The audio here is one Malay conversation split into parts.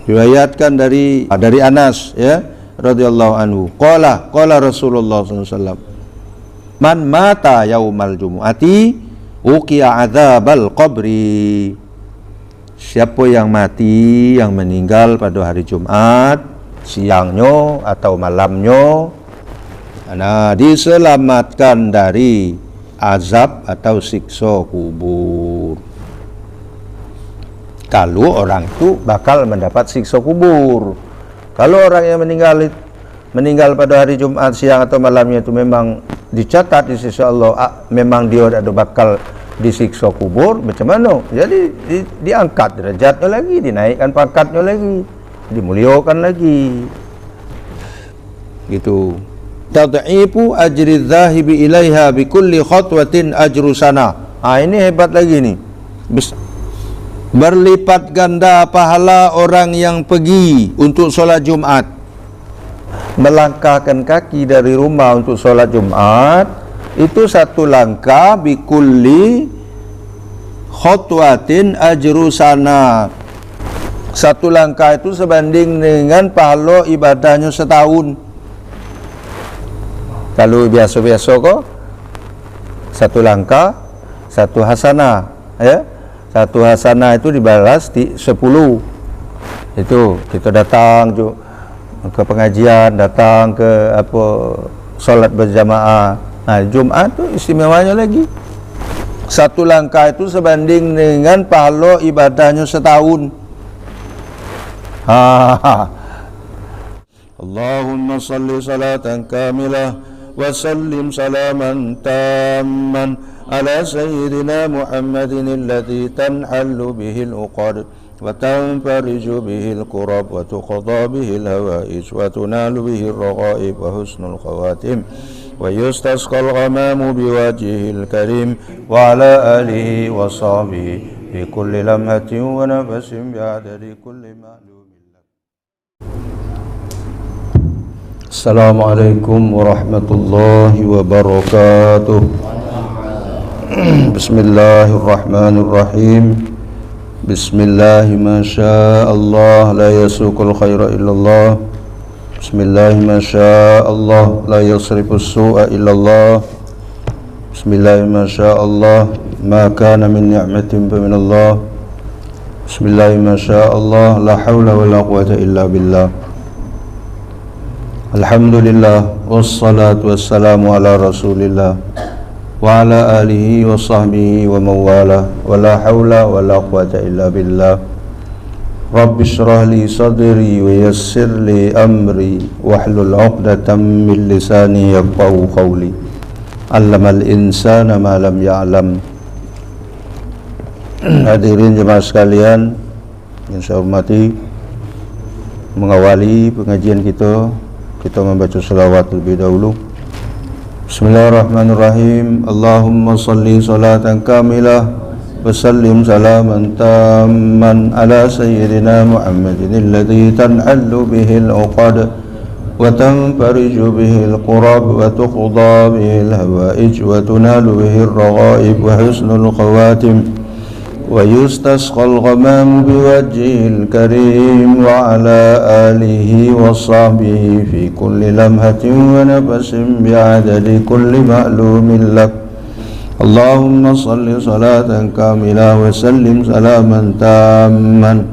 Riwayatkan dari Anas ya radhiyallahu anhu. Qala Rasulullah sallallahu alaihi wasallam, man mata yaumal jumu'ati uqiya adzabal qabri. Siapa yang mati, yang meninggal pada hari Jumat, siangnya atau malamnya, diselamatkan dari azab atau siksa kubur. Kalau orang itu bakal mendapat siksa kubur. Kalau orang yang meninggal pada hari Jumat siang atau malamnya itu memang dicatat di sisi Allah, memang dia ada bakal disiksa kubur, macam mana? Jadi diangkat derajatnya lagi, dinaikkan pangkatnya lagi, dimuliakan lagi. Gitu. Tad'ifu ajri dzahibi ilaiha bi kulli khatwatin ajru sana. Ini hebat lagi nih. Berlipat ganda pahala orang yang pergi untuk solat Jumat. Melangkahkan kaki dari rumah untuk solat Jumat, itu satu langkah bikulli khotwatin ajru sana. Satu langkah itu sebanding dengan pahala ibadahnya setahun. Kalau biasa-biasa kok satu langkah satu hasanah ya. Satu hasanah itu dibalas di 10. Itu kita datang ke pengajian, datang ke solat berjamaah. Jumat itu istimewanya lagi. Satu langkah itu sebanding dengan pahala ibadahnya setahun. Allahumma salli salatan kamilah wa sallim salaman tamman ala sayyidina Muhammadin alladhi tanhallu bihi al-uqad wa tanfariju bihi al-kurab wa tuqadha bihi al-hawaij wa tunalu bihi al-raghaib wa husnul khawatim wa yustasqal ghamamu biwajhihil karim wa ala alihi wa sahbihi bi kulli lamhatin wa nafasin bi'adadi kulli ma'lumin. Assalamualaikum warahmatullahi wabarakatuh. Bismillahirrahmanirrahim. Bismillahi ma syaa Allah la yasuqul khaira illallah. Bismillahi ma syaa Allah la yasrifus su'a illallah. Bismillahi ma syaa Allah ma kana min ni'matin fa min Allah. Bismillahi ma syaa Allah la haula wa la quwwata illa billah. Alhamdulillah wassalatu wassalamu ala Rasulillah wa ala alihi wa sahbihi wa mawala wa la haula wa la quwwata illa billah. Rabbi shrah li sadri wa yassir li amri wahlul 'uqdatam min lisani yafqahu qawli. Allamal insana ma lam ya'lam. Hadirin jemaah sekalian yang saya hormati, mengawali pengajian kita membaca selawat lebih dahulu. Bismillahirrahmanirrahim. Allahumma salli salatan kamilah wa sallim salaman tamman ala sayyidina Muhammadin alladhi tanhallu bihi al-uqad wa tanfariju bihi al-kurab wa tuqda bihi al-hawaij wa tunalu bihi al-raghaib wa husnul khawatim wa yustasqal ghamamu biwajhihil karim wa ala alihi wa sahbihi fi kulli lamhatin wa nafasin bi'adadi kulli ma'lumin lak. Allahumma salli salatan kamilah wa sallim salaman tamman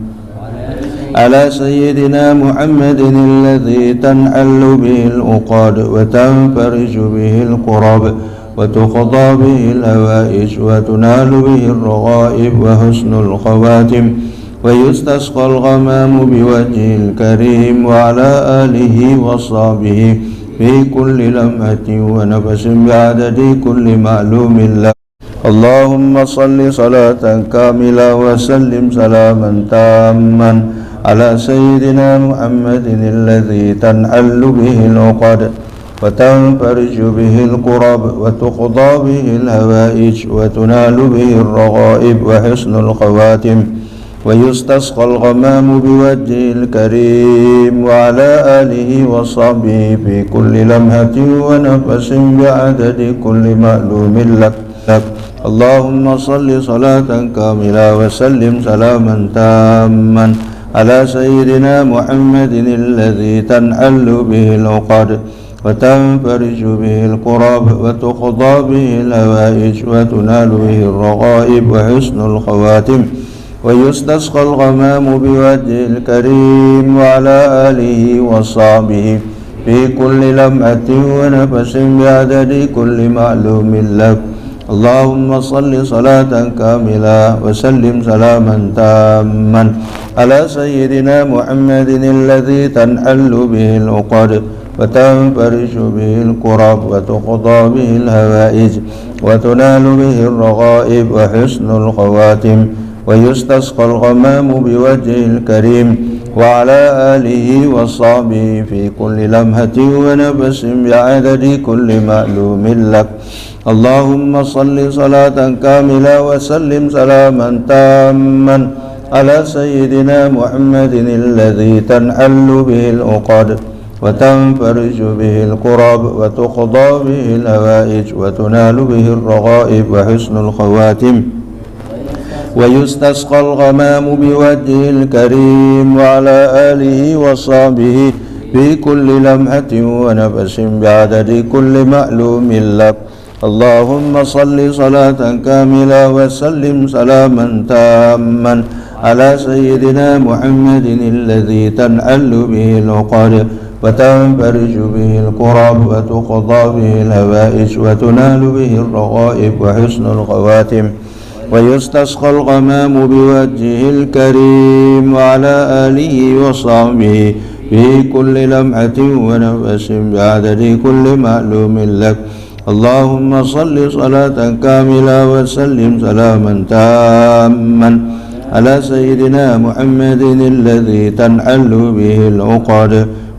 ala sayyidina Muhammadin alladhi tanhallu bihil uqad wa tanfariju bihil kurab wa tuqda bihil hawaij wa tunalu bihil raghaib wa husnul khawatim wa yustasqal ghamamu biwajhil karim wa ala alihi wa sahbihi fi kulli lamhatin wa nafasin bi'adadi kulli ma'lumin lak. Allahumma salli salatan kamilah wa sallim salaman tamman ala sayyidina Muhammadin alladhi tanhallu bihil uqad wa tanfariju bihil kurab wa tuqda bihil hawaij wa tunalu bihil raghaib wa husnul khawatim wa yustasqal ghamamu biwajhil karim wa ala alihi wa sahbihi fi kulli lamhatin wa nafasin bi'adadi kulli ma'lumin lak. Allahumma salli salatan kamilah wa sallim salaman tamman على سيدنا محمد الذي تنحل به العقد وتنفرج به الكرب وتقضى به الهوائج وتنال به الرغائب وحسن الخواتم ويستسقى الغمام بوجهه الكريم وعلى آله وصحبه في كل لمحة ونفس بعدد كل معلوم لك. اللهم صل صلاة كاملة وسلم سلاما تاما على سيدنا محمد الذي تنحل به العقد وتنفرج به الكرب وتقضى به الهوائج وتنال به الرغائب وحسن الخواتم ويستسقى الغمام بوجهه الكريم وعلى آله وصحبه في كل لمحة ونفس بعدد كل معلوم لك. اللهم صل صلاة كاملة وسلم سلاما تاما على سيدنا محمد الذي تنحل به العقد وتنفرج به الكرب وتقضى به الهوائج وتنال به الرغائب وحسن الخواتم ويستسقى الغمام بوجهه الكريم وعلى آله وصحبه في كل لمحة ونفس بعدد كل معلوم لك. اللهم صل صلاة كاملة وسلم سلاما تاما على سيدنا محمد الذي تنحل به العقد وتنفرج به الكرب وتقضى به الهوائج وتنال به الرغائب وحسن الخواتم ويستسقى الغمام بوجهه الكريم وعلى آله وصحبه في كل لمحة ونفس بعدد كل معلوم لك. اللهم صل صلاة كاملة وسلم سلاما تاما على سيدنا محمد الذي تنحل به العقد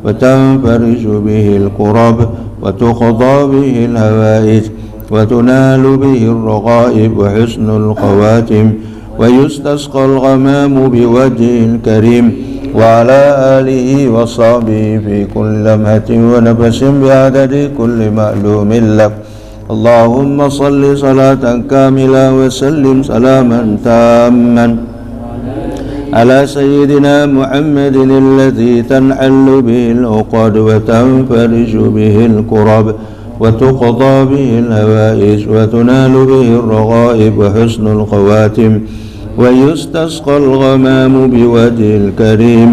وتنفرج به الكرب وتقضى به الهوائج وتنال به الرغائب وحسن الخواتم ويستسقى الغمام بوجهه الكريم وعلى آله وصحبه في كل لمحة ونفس بعدد كل معلوم لك. اللهم صل صلاة كاملة وسلم سلاما تاما على سيدنا محمد الذي تنحل به العقد وتنفرج به الكرب وتقضى به الهوائج وتنال به الرغائب وحسن الخواتم ويستسقى الغمام بوجه الكريم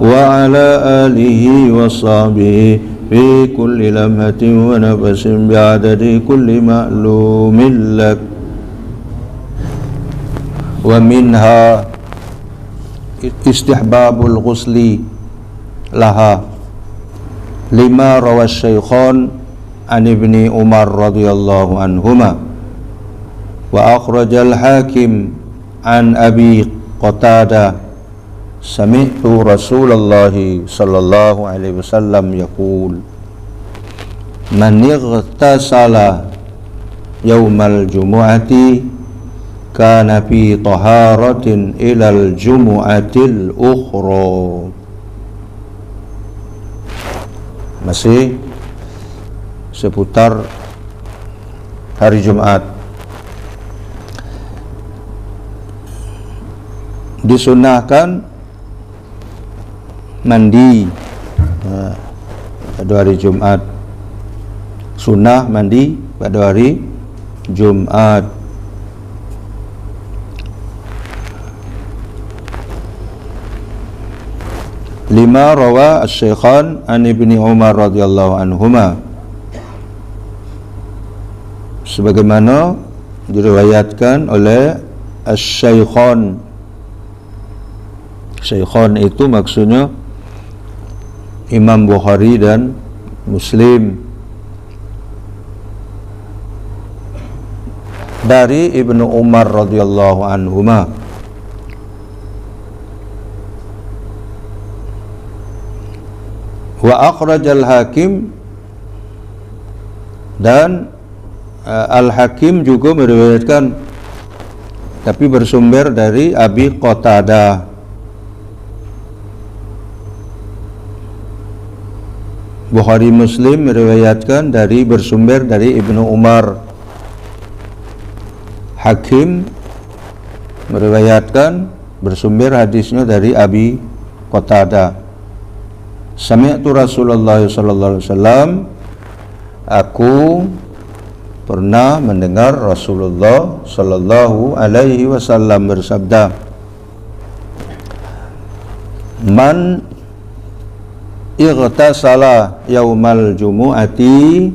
وعلى آله وصحبه في كل لمحة ونفس بعدد كل معلوم لك. ومنها استحباب الغسل لها لما روى الشيخان عن ابن عمر رضي الله عنهما وأخرج الحاكم عن أبي قتادة سمعت رسول الله صلى الله عليه وسلم يقول من اغتسل يوم الجمعة كان في طهارة إلى الجمعة الأخرى. Masih seputar hari Jumat. Disunahkan mandi pada hari Jumat. Sunnah mandi pada hari Jumat. Lima rawa asy-syaikhan an Ibni Umar radhiyallahu anhuma, sebagaimana diriwayatkan oleh asy-syaikhan. Syaikhan itu maksudnya Imam Bukhari dan Muslim, dari Ibnu Umar radhiyallahu anhuma. Wa akhrajal Hakim, dan Al-Hakim juga meriwayatkan tapi bersumber dari Abi Qatadah. Bukhari Muslim meriwayatkan dari bersumber dari Ibnu Umar. Hakim meriwayatkan bersumber hadisnya dari Abi Qatadah, sami'tu Rasulullah sallallahu alaihi wasallam, aku pernah mendengar Rasulullah sallallahu alaihi wasallam bersabda, man ightasala yaumal jumu'ati,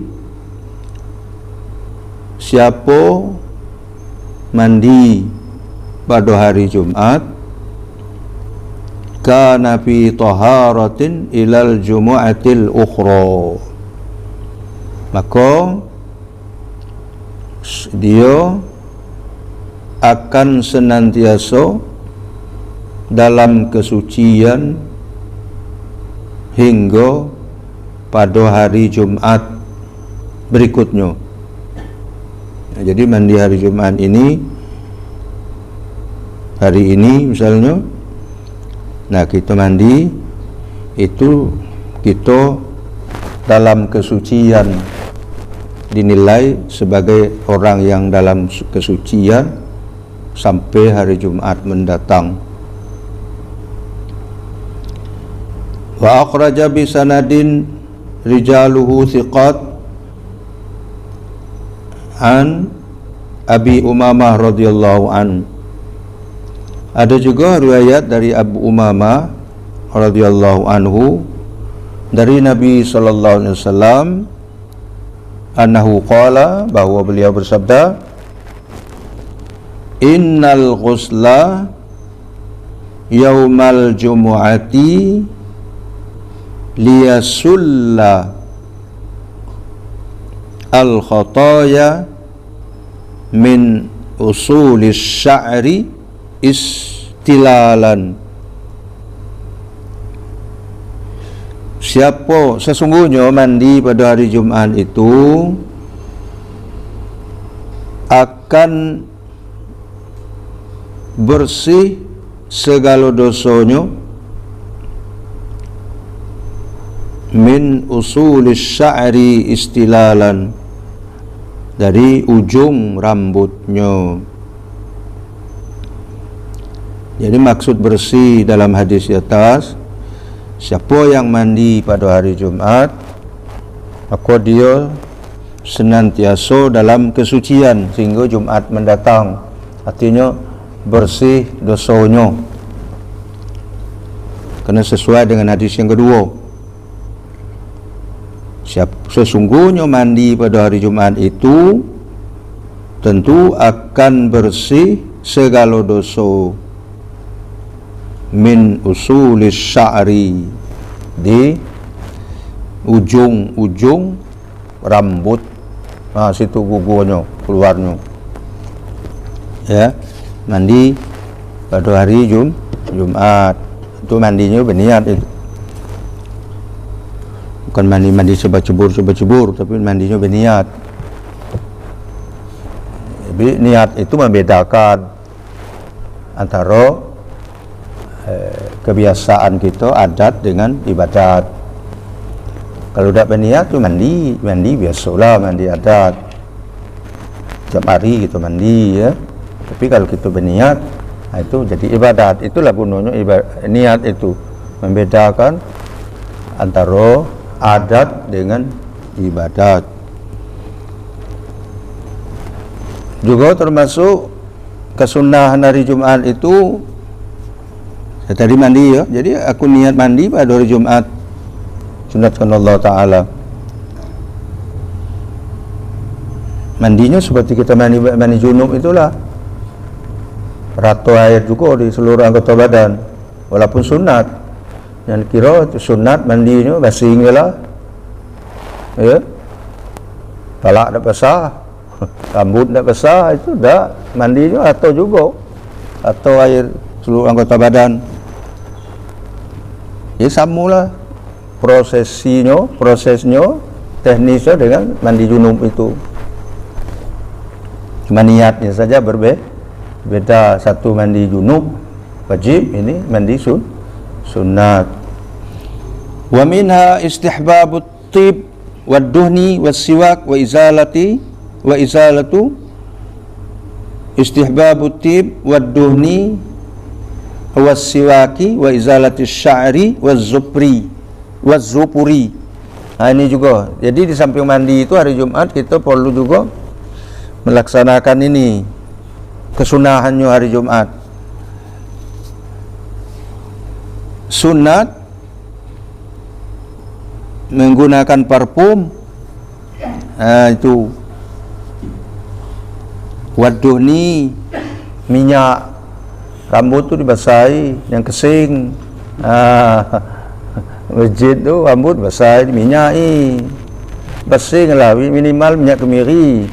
siapa mandi pada hari Jumat, kana fi taharatin ilal jumu'atil ukhra, maka dia akan senantiasa dalam kesucian hingga pada hari Jumat berikutnya. Jadi mandi hari Jumat ini, hari ini misalnya, nah kita mandi itu kita dalam kesucian, dinilai sebagai orang yang dalam kesucian sampai hari Jumat mendatang. Wa akhraja bi sanadin rijaluhu thiqat an Abi Umamah radhiyallahu an. Ada juga riwayat dari Abu Umamah radhiyallahu anhu dari Nabi sallallahu alaihi wasallam, annahu qala, bahwa beliau bersabda, innal ghusla yaumal jumu'ati liyasulla al khataya min usulis sya'ri istilalan. Siapa sesungguhnya mandi pada hari Jumat itu akan bersih segala dosanya min usulis sya'ri istilalan, dari ujung rambutnya. Jadi maksud bersih dalam hadis di atas, siapa yang mandi pada hari Jumat, maka dia senantiasa dalam kesucian sehingga Jumat mendatang. Artinya bersih dosanya, kerana sesuai dengan hadis yang kedua. Sesungguhnya mandi pada hari Jumat itu tentu akan bersih segala dosa min usulis sya'ri, di ujung-ujung rambut, situ gugurnya keluarnya. Ya, mandi pada hari Jumat itu mandinya berniat itu. Bukan mandi sebacebur, tapi mandinya berniat. Jadi niat itu membedakan antara kebiasaan kita, adat dengan ibadat. Kalau tak berniat tu mandi biasalah, mandi adat. Setiap hari kita mandi, ya. Tapi kalau kita berniat, itu jadi ibadat. Itulah gunanya niat itu, membedakan antara adat dengan ibadat. Juga termasuk kesunahan hari Jumat itu, saya tadi mandi, ya. Jadi aku niat mandi pada hari Jumat, sunatkan Allah Ta'ala. Mandinya seperti kita mandi junub itulah, rata air juga di seluruh anggota badan, walaupun sunat. Yang kira sunat mandinya basing lah, ya. Talak dah basah, rambut dah basah, itu dah mandinya atau juga atau air seluruh anggota badan. Ya samalah prosesnya, teknisnya dengan mandi junub itu. Cuma niatnya saja berbeda. Satu mandi junub wajib, ini mandi sunat. Wa minha istihbabut tib wad duhni was siwak wa izalatu istihbabut tib wad duhni was-siwaki wa izalati sya'ri waz-zupuri. Ini juga. Jadi di samping mandi itu hari Jumat kita perlu juga melaksanakan ini, kesunahannya hari Jumat. Sunat menggunakan parfum. Itu waduhni, minyak rambut tu dibasahi yang kesing. Masjid tu rambut basahi minyak basing lah, minimal minyak kemiri,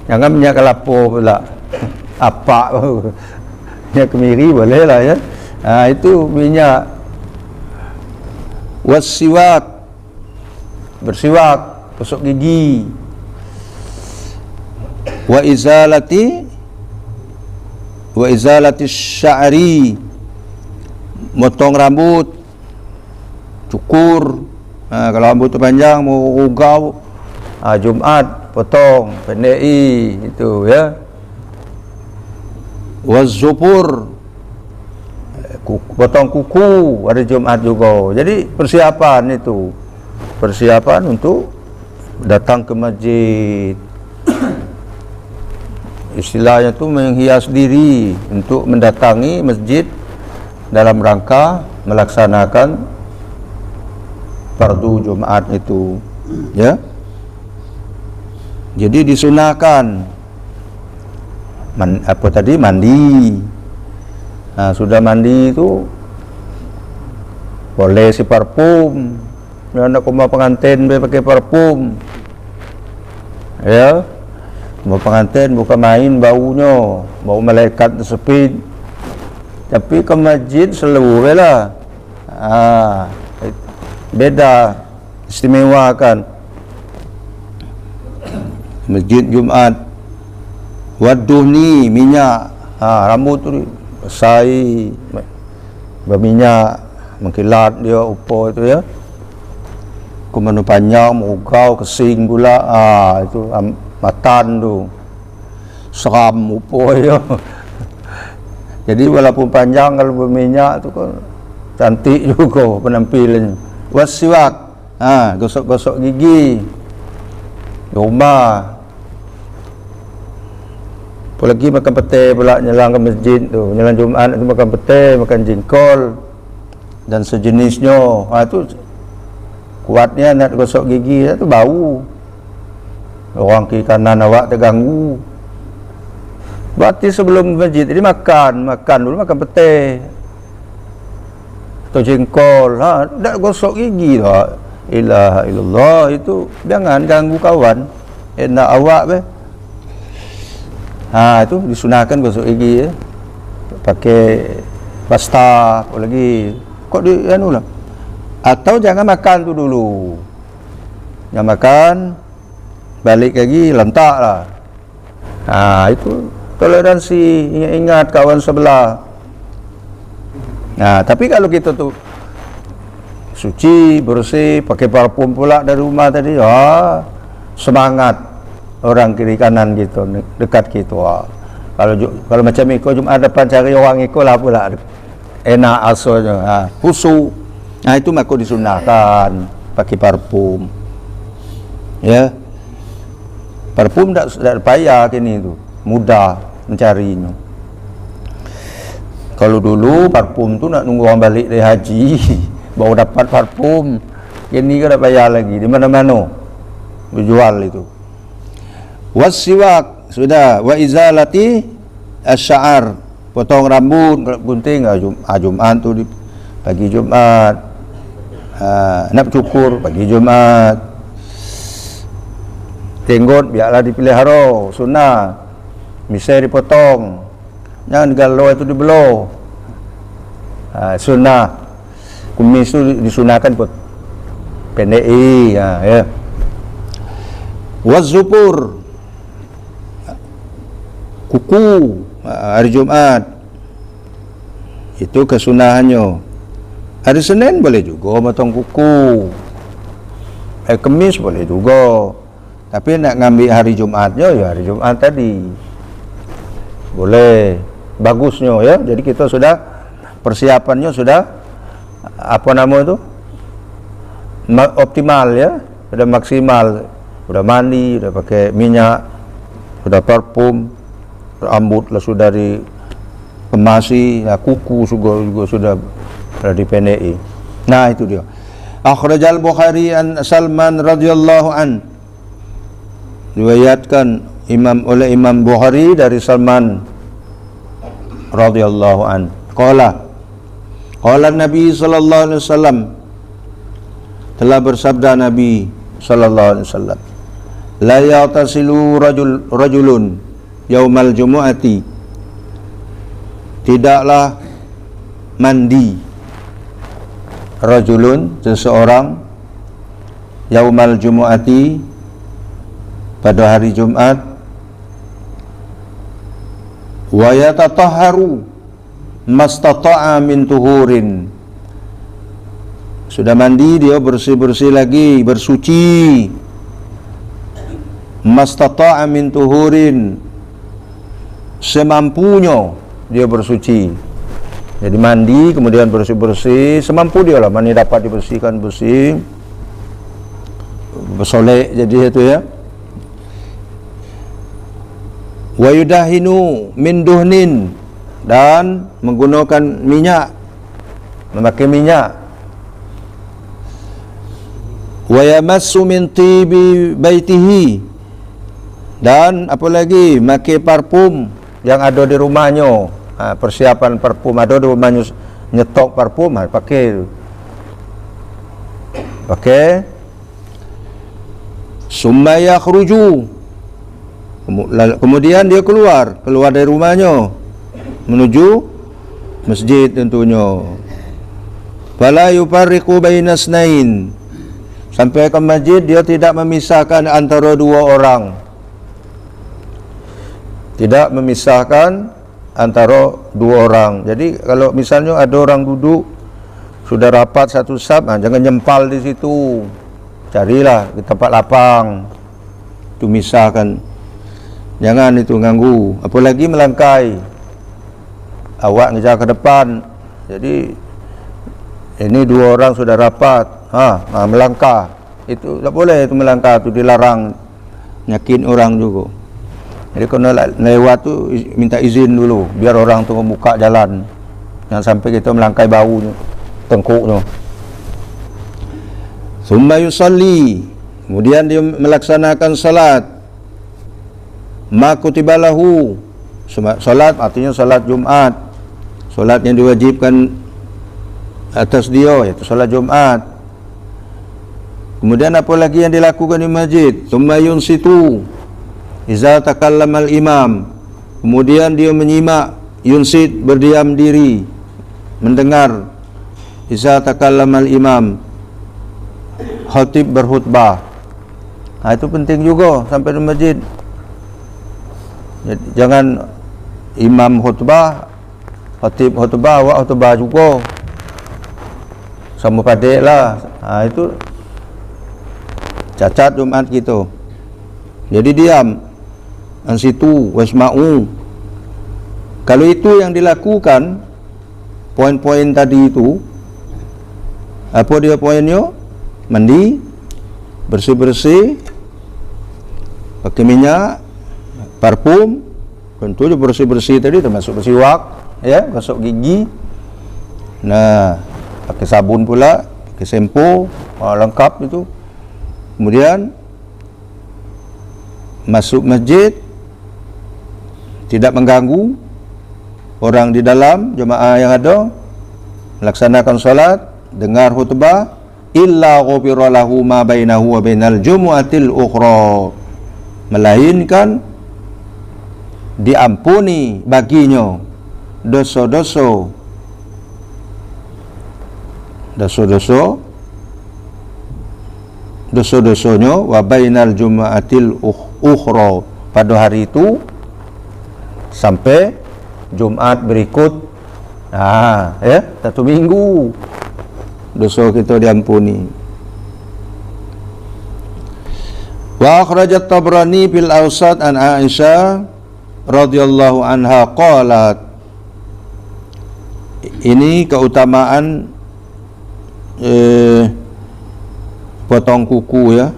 jangan minyak kelapa pula. Apa minyak kemiri boleh lah ya. Itu minyak. Wasiwak, bersiwak, gosok gigi. Wa izalati sya'ri, motong rambut, cukur. Kalau rambut tu panjang mau rugau, Jumat potong, pendeki itu ya. Wazupur, potong kuku hari Jumat juga. Jadi persiapan itu, persiapan untuk datang ke masjid. Istilahnya tu menghias diri untuk mendatangi masjid dalam rangka melaksanakan fardu Jumat itu, ya. Jadi disunahkan mandi. Sudah mandi itu boleh si parfum. Anak rumah pengantin boleh pakai parfum, ya. Rumah pengantin bukan main baunya, bau malaikat tersepit. Tapi ke masjid selalu lah. Beda, istimewa kan masjid Jumat. Waduhni, minyak, rambut tu basahi berminyak, mengkilat dia upo itu ya. Kumanu panjang, mugau, kesing pula, itu matan tu seram upo ya. Jadi walaupun panjang, kalau berminyak tu kan cantik juga penampilannya. Wasiwak, gosok-gosok gigi di rumah. Apalagi makan pete pula, nyelang ke masjid tu, nyelang Jumat tu makan pete, makan jengkol dan sejenisnya. Itu kuatnya nak gosok gigi tu bau. Orang kiri kanan awak terganggu. Berarti sebelum masjid jadi makan dulu, makan pete atau jengkol, tak gosok gigi lah. Ilaha illallah, itu jangan ganggu kawan. Nak awak be. Itu disunahkan gosok gigi ya. Pakai pasta lagi. Kok di anu lah. Atau jangan makan tu dulu. Jangan makan, balik lagi lantak lah. Itu toleransi, ingat kawan sebelah. Tapi kalau kita tu suci, bersih, pakai parfum pula dari rumah tadi, semangat orang kiri kanan gitu, dekat gitu. Kalau macam ikut Jumat depan cari orang ikut lah pula, enak asalnya. Khusyuk. Itu maka disunahkan pakai parfum. Ya. Parfum tak payah kini tu, mudah mencarinya. Kalau dulu parfum tu nak nunggu orang balik dari haji baru dapat parfum. Ini kan tak payah lagi, di mana-mana berjual itu. Wasiwak sudah, wa izalati asy'ar, potong rambut kalau gunting. Jumat tu di pagi Jumat. Nak cukur pagi Jumat. Tenggot biarlah dipelihara, sunnah. Misai dipotong, jangan galau itu dibelah. Sunnah. Kumis itu disunahkan buat pendeki, ya. Wazupur, kuku hari Jumat itu kesunahannya. Hari Senin boleh juga potong kuku. Kemis boleh juga. Tapi nak ngambil hari Jumatnya, ya hari Jumat tadi boleh, bagusnya ya. Jadi kita sudah persiapannya sudah apa nama itu optimal ya, sudah maksimal, sudah mandi, sudah pakai minyak, sudah parfum, rambut lah sudah dikemasi, ya, kuku juga sudah dipendeki. Nah itu dia. Akhrajal Bukhari an Salman radhiyallahu an, riwayatkan oleh Imam Bukhari dari Salman radhiyallahu an. Qala Nabi sallallahu alaihi wasallam, telah bersabda Nabi sallallahu alaihi wasallam, la yatasilu rajulun yaumal jumu'ati, tidaklah mandi rajulun seseorang yaumal jumu'ati pada hari Jumat, wa yatatahharu mastata'a min tuhurin, sudah mandi dia bersih-bersih lagi, bersuci, mastata'a min tuhurin, semampunya dia bersuci. Jadi mandi kemudian bersih-bersih semampu dia lah, mandi dapat dibersihkan bersih, bersolek jadi itu ya. Wa yudahinu min duhnin, dan menggunakan minyak, memakai minyak. Wa yamassu min tibi baitihi, dan apa lagi, pakai parfum yang ada di rumahnya. Persiapan parfum ada di rumahnya, nyetok parfum, pakai summa yakhruju, kemudian dia keluar dari rumahnya menuju masjid tentunya. Fala yufarriqu bainas nain, sampai ke masjid dia tidak memisahkan antara dua orang, tidak memisahkan antara dua orang. Jadi kalau misalnya ada orang duduk sudah rapat satu saf, jangan nyempal di situ, carilah di tempat lapang itu, misahkan, jangan itu ganggu, apalagi melangkai, awak ngejar ke depan. Jadi ini dua orang sudah rapat, melangkah itu tak boleh, itu melangkah itu dilarang, nyakin orang juga. Jadi kalau lewat tu minta izin dulu, biar orang tu membuka jalan, jangan sampai kita melangkai baunya, tengkuknya. Summa yusalli, kemudian dia melaksanakan salat, ma kutiba lahu, salat artinya salat Jumat, salat yang diwajibkan atas dia, iaitu salat Jumat. Kemudian apa lagi yang dilakukan di masjid? Summa yunsitu iza takallamal imam, kemudian dia menyimak, yunsit berdiam diri, mendengar, iza takallamal imam, khatib berkhutbah. Itu penting juga sampai di masjid. Jangan imam khutbah, khatib khutbah, awak khutbah juga, sama padik lah. Itu cacat Jumat gitu. Jadi diam ansitu wasma'u. Kalau itu yang dilakukan, poin-poin tadi itu, apa dia poinnya? Mandi, bersih-bersih, pakai minyak, parfum, tentu bersih-bersih tadi termasuk bersiwak, ya, gosok gigi. Nah, pakai sabun pula, pakai sempo, lengkap itu. Kemudian masuk masjid, tidak mengganggu orang di dalam, jemaah yang ada, melaksanakan salat, dengar khutbah, illa ghufira lahu ma bainahu wa bainal jumu'atil ukhra, melainkan diampuni baginya dosa-dosanya wa bainal jumu'atil ukhra, pada hari itu sampai Jumat berikut. Ya, satu minggu dosa kita diampuni. Wa akhrajat Tabrani fil Awsat an Aisyah radhiyallahu anha qalat, Ini keutamaan potong kuku ya,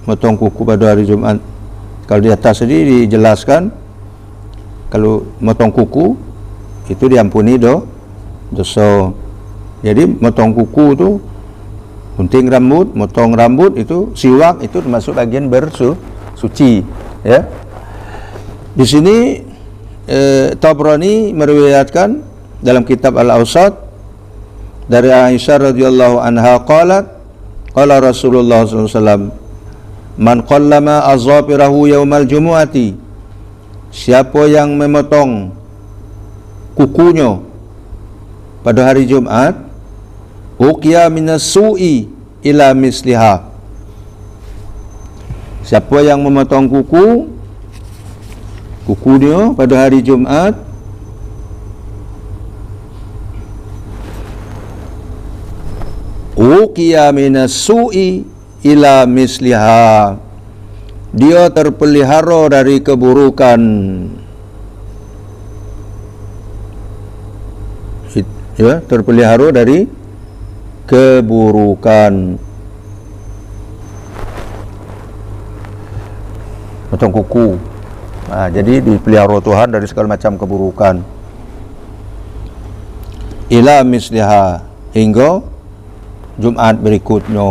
potong kuku pada hari Jumat. Kalau di atas tadi dijelaskan kalau motong kuku itu diampuni dosa. Jadi motong kuku itu, gunting rambut, motong rambut itu, siwak itu termasuk bagian bersuci ya. Di sini Tabrani meriwayatkan dalam kitab Al-Awsat dari Aisyah radhiyallahu anha qalat qala Rasulullah sallallahu alaihi wasallam man qallama azafirahu yaumal jumu'ati, siapa yang memotong kukunya pada hari Jumat, uqiya minas su'i ila misliha, siapa yang memotong kukunya pada hari Jumat, uqiya minas su'i ila misliha, dia terpelihara dari keburukan, ya, terpelihara dari keburukan. Potong kuku, jadi dipelihara Tuhan dari segala macam keburukan. Ila misliha, hingga Jumat berikutnya,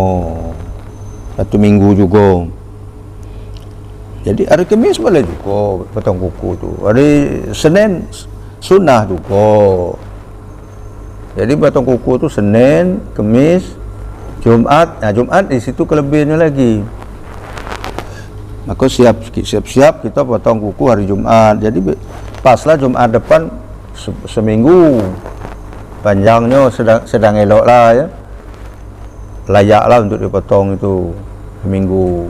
satu minggu juga. Jadi hari Khamis boleh juga potong kuku tu. Hari Senin sunnah juga. Jadi potong kuku tu Senin, Khamis, Jumat. Nah, Jumat di situ kelebihannya lagi. Maka siap-siap kita potong kuku hari Jumat. Jadi paslah Jumat depan seminggu. Panjangnya sedang elok lah ya. Layaklah untuk dipotong itu seminggu.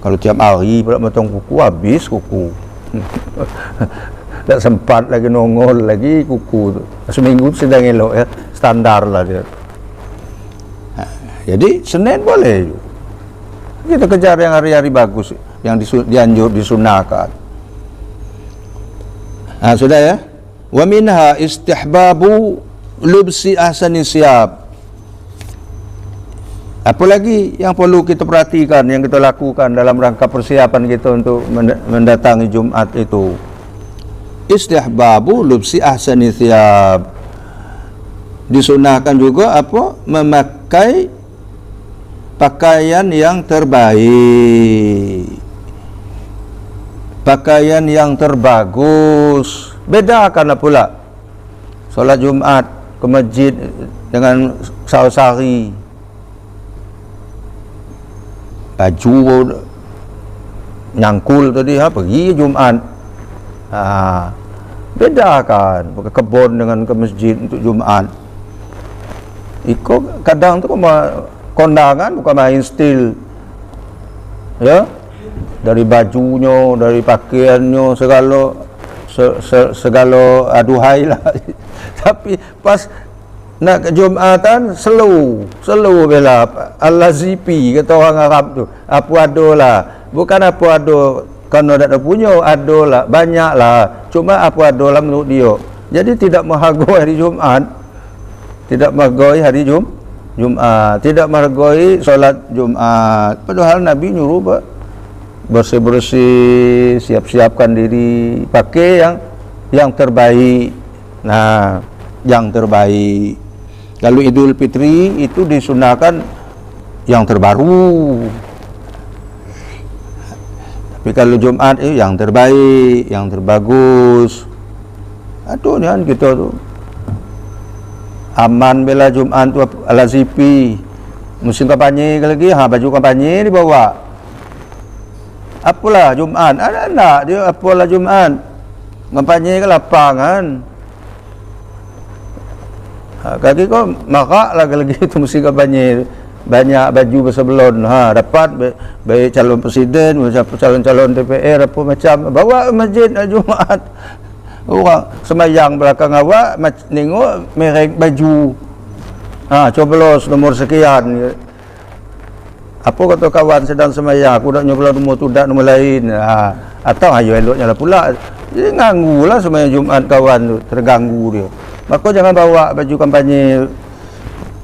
Kalau tiap hari pula potong kuku, habis kuku. Tak sempat lagi nongol lagi kuku tu. Seminggu tu sedang elok ya, standar lah dia. Jadi Senin boleh. Kita kejar yang hari-hari bagus, yang disunahkan. Sudah ya. Wa minha istihbabu lubsi ahsani siyab. Apa lagi yang perlu kita perhatikan, yang kita lakukan dalam rangka persiapan kita untuk mendatangi Jumat itu? Istihbabu lubsi ahsani thiyab. Disunahkan juga apa? Memakai pakaian yang terbaik, pakaian yang terbagus. Bedakanlah pula solat Jumat ke masjid dengan sehari baju nyangkul tadi pergi Jumat. Bedakan ke kebun dengan ke masjid untuk Jumat. Ikut kadang tu kondangan bukan main stil ya, dari bajunya, dari pakaiannya, segala aduhai lah. Tapi pas nak ke Jumatan slow bela al-lazipi kata orang Arab tu. Apa ada lah, bukan apa ada kerana tak ada punya, ada lah, banyak lah, cuma apa ada lah menurut dia. Jadi tidak menghargai hari Jumat, tidak menghargai hari Jumat, tidak menghargai solat Jumat. Padahal Nabi nyuruh bersih-bersih, siap-siapkan diri, pakai yang terbaik. Nah, yang terbaik. Kalau Idul Fitri itu disunahkan yang terbaru. Tapi kalau Jumat itu yang terbaik, yang terbagus. Aduh ni kan kita tu aman bela Jumat tu al-lazipi. Musim kampanye lagi, baju kampanye dibawa. Apalah Jumat? Ada nak dia apalah Jumat? Kampanye ke lapang kan? Kaki kau marak lagi itu musim kampanye. Banyak baju bersebelon, dapat baik calon presiden, calon-calon DPR apa macam, bawa masjid Jumat. Orang semayang belakang awak tengok merek baju, coblos nomor sekian. Apa kata kawan sedang semayang, aku nak nyoblos nombor tu, tak nombor lain. Atau ayo eloknya lah pula. Dia ganggu lah semayang Jumat kawan tu, terganggu dia. Maka jangan bawa baju kampanye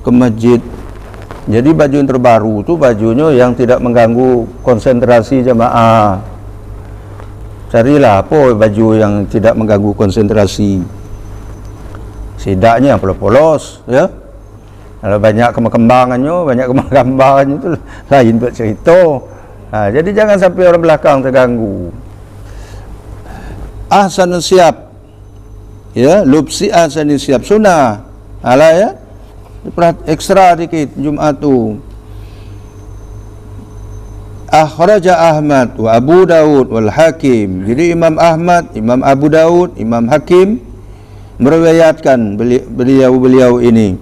ke masjid. Jadi baju yang terbaru tu bajunya yang tidak mengganggu konsentrasi jemaah. Carilah apa baju yang tidak mengganggu konsentrasi. Sidaknya polos-polos, ya. Kalau banyak kembangannya, itu lain buat cerita. Jadi jangan sampai orang belakang terganggu. Ahsanus siap, ya, lubsi ahsanus siap sunnah. Alah ya, ekstra dikit Jumat tu. Akhraja Ahmad wa Abu Daud wal Hakim. Jadi Imam Ahmad, Imam Abu Daud, Imam Hakim meriwayatkan beliau ini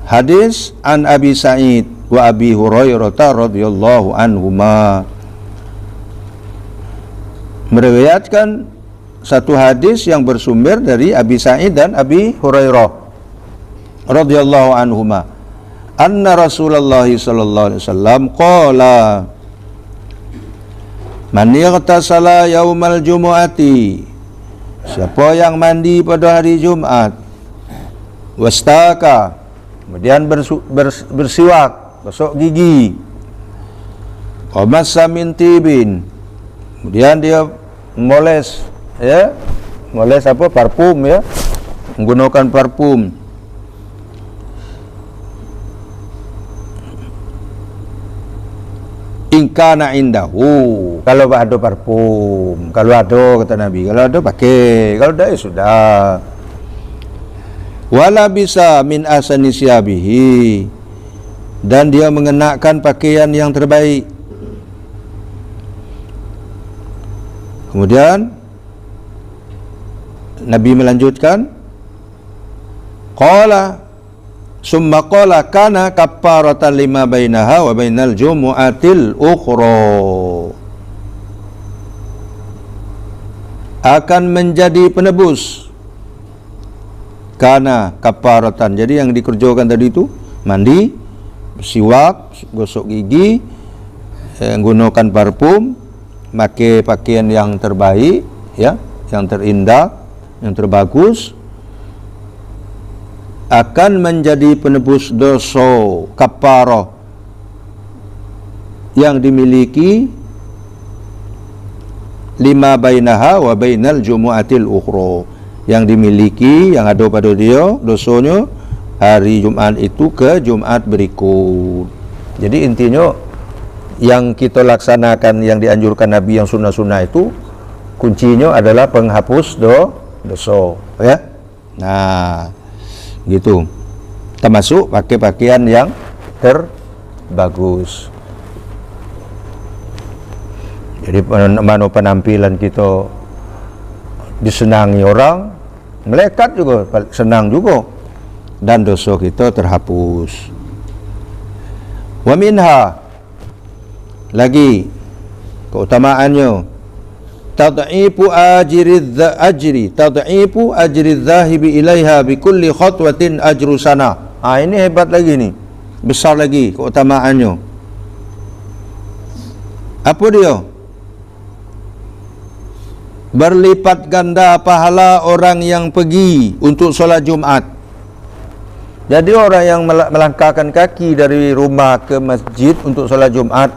hadis an Abi Sa'id wa Abi Hurairah radhiyallahu anhuma, meriwayatkan satu hadis yang bersumber dari Abi Sa'id dan Abi Hurairah radhiyallahu anhuma, anna Rasulullah sallallahu alaihi wasallam qala man yaghtasala yaumal jumu'ati, siapa yang mandi pada hari Jumat, wastaka, kemudian bersiwak, gosok gigi, qamassa min tibin, kemudian dia moles, ya, moles apa, parfum, ya, menggunakan parfum, ingkana indahu, kalau ada parfum, kalau ada, kata Nabi, kalau ada pakai, kalau ada ya sudah. Wala bisa min asani siyabihi, dan dia mengenakan pakaian yang terbaik. Kemudian Nabi melanjutkan, qala summa qala kana kaffaratan lima bainaha wa bainal jumu'atil ukhra, akan menjadi penebus. Kana kaffaratan, jadi yang dikerjakan tadi itu mandi, siwak, gosok gigi, menggunakan parfum, pakai pakaian yang terbaik, ya, yang terindah, yang terbagus, akan menjadi penebus dosa kafarah yang dimiliki lima bainaha wa bainal jumu'atil ukhra, yang dimiliki, yang ada pada dia dosanya hari Jumat itu ke Jumat berikut. Jadi intinya yang kita laksanakan, yang dianjurkan Nabi, yang sunnah-sunnah itu kuncinya adalah penghapus dosa, ya. Nah, gitu. Termasuk pakai pakaian yang terbagus. Jadi mana penampilan kita disenangi orang, malaikat juga senang juga, dan dosa kita terhapus. Wa minha, lagi keutamaannya, tad'ifu tad'ifu ajri dhahibi ilaiha bi kulli khatwatin ajru sana. Ini hebat lagi nih, besar lagi keutamaannya. Apa dia? Berlipat ganda pahala orang yang pergi untuk solat Jumat. Jadi orang yang melangkahkan kaki dari rumah ke masjid untuk solat Jumat,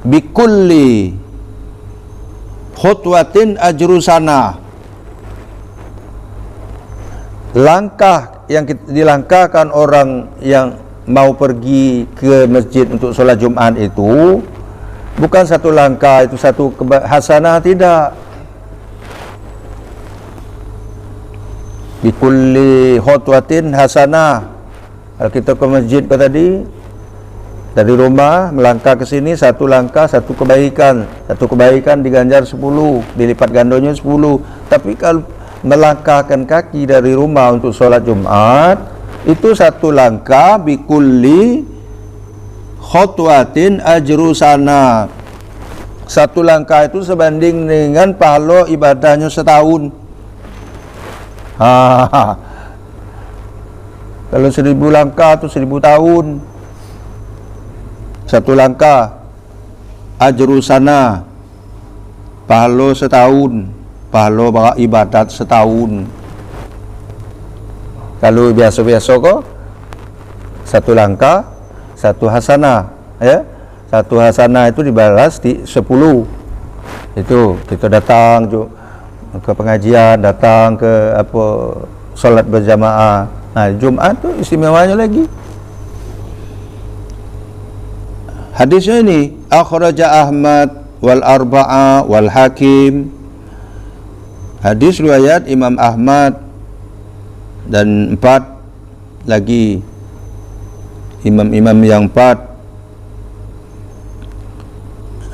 bikulli khutwatin ajru sana, langkah yang dilangkahkan orang yang mau pergi ke masjid untuk solat Jumat itu bukan satu langkah, itu satu hasanah, tidak. Bikulli khutwatin hasanah. Kalau kita ke masjid ke tadi, dari rumah melangkah ke sini, satu langkah satu kebaikan. Satu kebaikan diganjar 10, dilipat gandonya 10. Tapi kalau melangkahkan kaki dari rumah untuk solat Jumat, itu satu langkah, bikulli khutwatin ajru sana. Satu langkah itu sebanding dengan pahala ibadahnya setahun. Kalau 1000 langkah itu 1000 tahun. Satu langkah ajru sana, pahala setahun, pahala ibadat setahun. Kalau biasa-biasa kok satu langkah satu hasanah, ya. Satu hasanah itu dibalas di 10. Itu kita datang ke pengajian, datang ke solat berjamaah. Nah, Jumaat tu istimewanya lagi. Hadisnya ini akhraja Ahmad wal arba'a wal Hakim. Hadis riwayat Imam Ahmad dan 4 lagi imam-imam yang 4,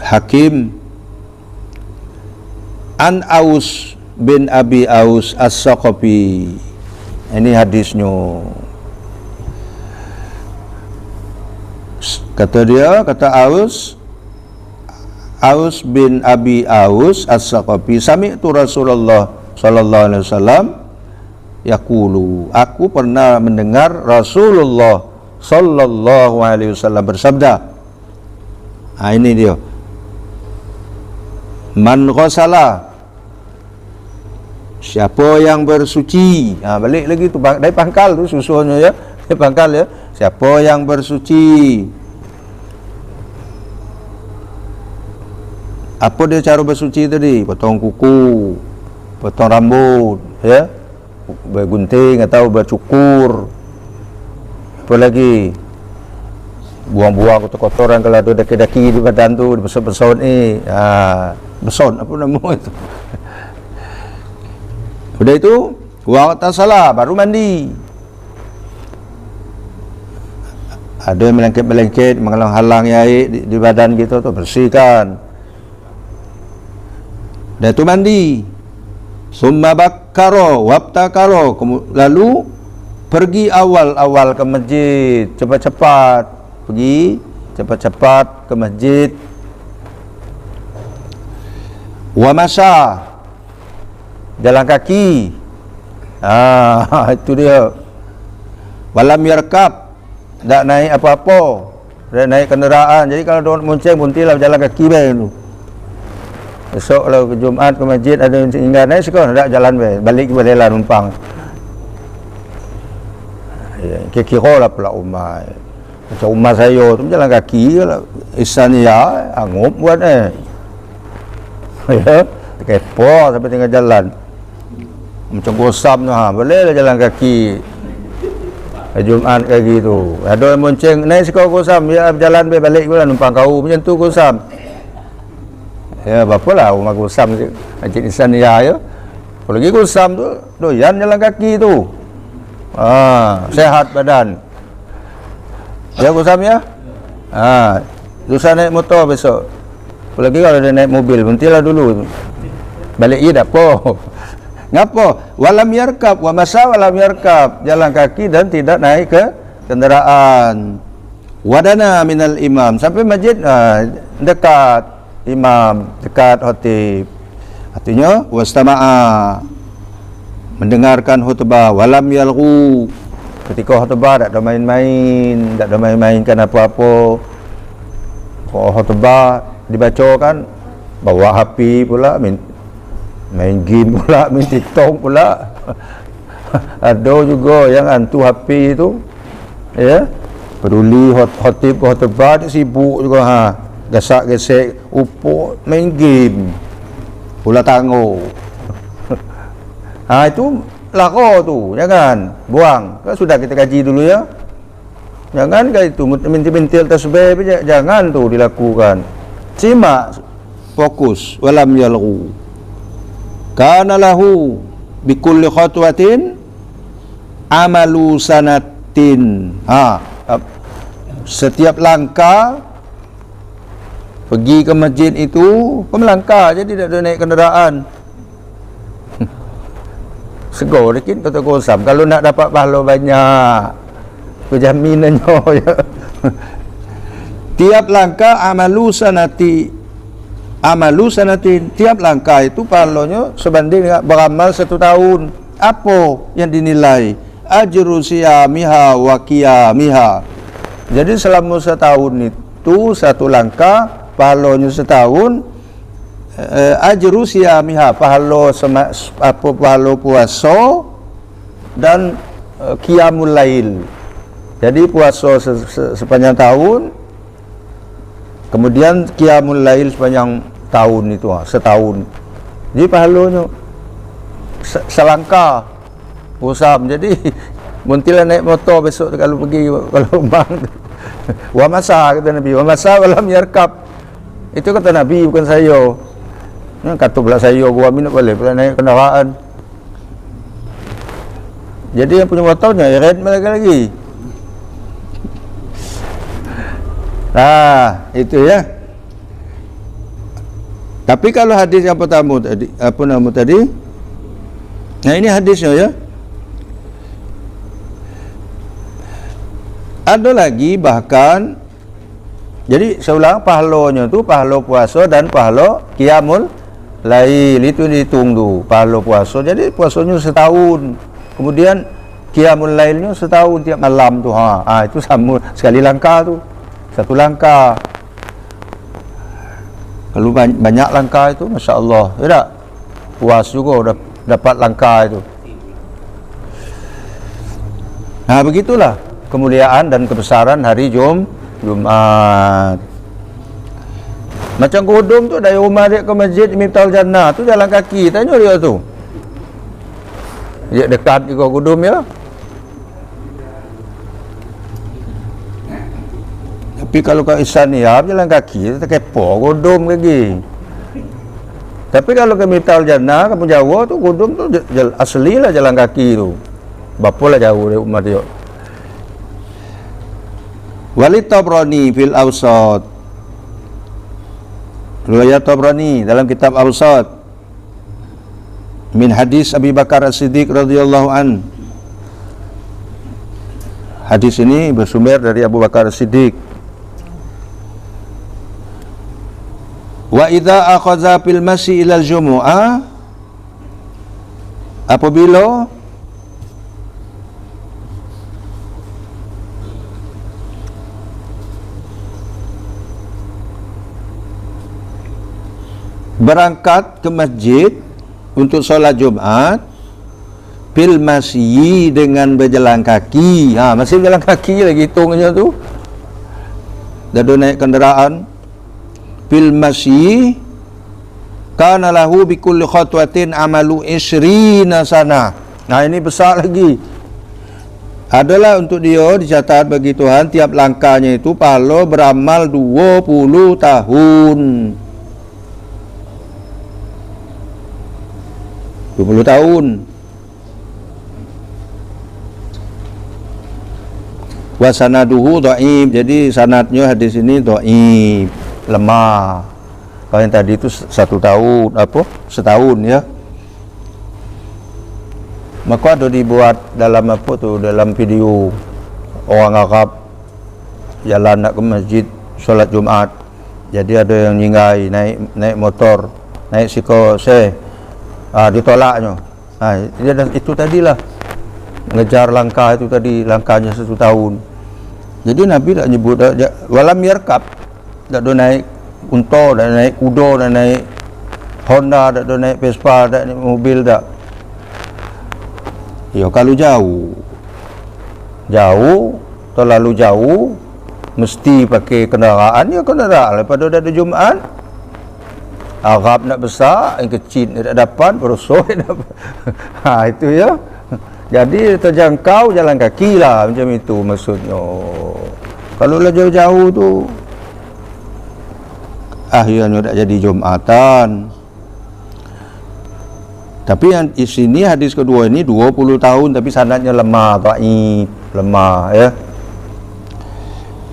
Hakim. An Aus bin Abi Aus As-Saqafi. Ini hadisnya. Kata Aus bin Abi Aus As-Saqafi, sami'tu Rasulullah sallallahu alaihi wasallam yaqulu, aku pernah mendengar Rasulullah sallallahu alaihi wasallam bersabda. Ini dia. Man ghasala, siapa yang bersuci. Balik lagi tu dari pangkal tu susunnya, ya. Dari pangkal, ya. Siapa yang bersuci. Apa dia cara bersuci tadi? Potong kuku, potong rambut, ya. Bergunting atau bercukur. Apa lagi? Buang-buang kotor-kotoran kalau ada daki-daki di badan tu, besar-besar ni. Beson, apa nama itu? Udah itu, buang atas salah, baru mandi. Ada melengket-melengket, menghalang-halang air di badan kita tu, bersihkan. Dan itu mandi. Summa bakkaro wabtakaro, lalu pergi awal-awal ke masjid, cepat-cepat pergi, cepat-cepat ke masjid. Wa masya, jalan kaki. Itu dia. Walam yarkab, tak naik apa-apa, tak naik kenderaan. Jadi kalau dia monceng buntilah jalan kaki bae tu. Esok kalau ke Jumaat ke masjid ada hingga naik sekolah tak jalan bae, balik ke balik lah numpang. Kira-kira lah pula umar. Macam umar saya tu jalan kaki lah. Isania angup buat ya, kepo sampai tengah jalan. Macam gosam tu, boleh lah jalan kaki Jumaat kayak gitu. Ada yang monceng naik sekolah gosam, ya berjalan balik pula numpang kau macam tu gosam. Ya bapalah rumah gosam Masjid Isania, ya. Kalau lagi gosam tu doyan jalan kaki tu. Sehat badan. Ya gosam, ya. Susah naik motor besok. Apalagi kalau dia naik mobil, berhentilah dulu. Balik ia tak apa. Ngapa? Walam yarkab, wa masa walam yarkab, jalan kaki dan tidak naik ke kenderaan. Wadana minal imam, sampai masjid dekat imam, dekat khatib. Artinya wastama'a, mendengarkan khutbah. Walam yalghu, ketika khutbah tak ada main-main, tak ada main-mainkan apa-apa. Kalau khutbah dibacakan, bawa HP pula, main game pula, main TikTok pula. Ada juga yang hantu HP itu, ya, peduli khatib khutbah, dia sibuk juga, gasak-gesek upuk, main game pula tangguh. Itu lara tu, jangan buang. Kan sudah kita kaji dulu, ya. Jangan kayak itu mintil-mintil tasbih, jangan tu dilakukan. Simak, fokus. Walam yalghu, kana lahu bikulli khatwatin amalu sanatin. Setiap langkah pergi ke masjid itu kau melangkah, jadi tidak ada naik kenderaan. Segar dikit kata gosam. Kalau nak dapat pahala banyak, kejaminannya, ya. Tiap langkah amalu sanatin, tiap langkah itu pahalanya sebanding dengan beramal 1 tahun. Apa yang dinilai? Ajru siyamiha wa qiyamiha. Jadi selama 1 tahun itu 1 langkah pahalanya 1 tahun. Ajru siyamiha, pahala pahala puasa dan qiyamul lail. Jadi puasa sepanjang tahun, kemudian qiyamul lail sepanjang tahun itu, setahun. Jadi pahalanya selangkah usam. Jadi muntilah naik motor besok kalau pergi, kalau umbang wa masa, kata Nabi, wa masa walam yarkab. Itu kata Nabi, bukan saya. Kata pula saya, gua minum boleh pula naik kendaraan. Jadi yang punya motornya irit lagi. Itu ya. Tapi kalau hadis yang pertama tadi, apa nama tadi? Nah, ini hadisnya ya. Ada lagi bahkan, jadi saya ulang, pahalanya tu pahala puasa dan pahala qiyamul lail, itu dihitung tu pahala puasa. Jadi puasanya setahun, kemudian qiyamul lailnya setahun tiap malam tu. Itu sama sekali langkah tu, satu langkah. Kalau banyak langkah itu, masya Allah, ya tak? Puas juga dapat langkah itu. Begitulah kemuliaan dan kebesaran hari Jumat. Macam kudum tu, dari rumah dia ke masjid Miftahul Jannah tu jalan kaki, tanya dia tu. Dia dekat juga kudum ya. Tapi kalau ke Ihsaniyah jalan kaki, tak kepo kudum lagi. Tapi kalau ke Miftahul Jannah, kampung Jawa tu, kudum tu asli lah jalan kaki tu. Bapalah jauh dari rumah dia. Walid Tabrani fil Awsat, riwayat Tabrani dalam kitab Awsat, min hadis Abi Bakar As-Siddiq radhiyallahu an. Hadis ini bersumber dari Abu Bakar As-Siddiq. Wa idza akhadha fil masyi ilal jumu'ah, apabila berangkat ke masjid untuk solat Jumat, fil masyi, dengan berjalan kaki. Masih berjalan kaki lagi hitungnya tu. Dah naik kenderaan. Fil masyi kana lahu bi kulli khatwatin amalu 20 sana. Ini besar lagi. Adalah untuk dia dicatat bagi Tuhan tiap langkahnya itu pahala beramal 20 tahun. 20 tahun. Wa sanaduhu dhaif. Jadi sanadnya hadis ini dhaif, lemah. Kalau yang tadi itu 1 tahun, setahun ya. Maka ada dibuat dalam dalam video orang Arab jalan nak ke masjid solat Jumat. Jadi ada yang nyinggai naik motor, naik siko ditolaknya. Itu tadilah ngejar langkah itu tadi, langkahnya 1 tahun. Jadi Nabi tak nyebut walam yarkab, tak ada naik unta, tak naik kuda, tak naik Honda, tak ada naik Vespa, tak naik mobil, tak. Ya kalau jauh terlalu jauh mesti pakai kenderaan, ya kenderaan. Lepas tu ada Jumat, Arab nak besar, yang kecil nak dapat, berusuk dapat. Itu ya. Jadi terjangkau jalan kaki lah, macam itu maksudnya. Kalau lah jauh-jauh tu, akhirnya tak jadi Jumatan. Tapi yang di sini hadis kedua ini 20 tahun, tapi sanadnya lemah, dhaif, lemah ya.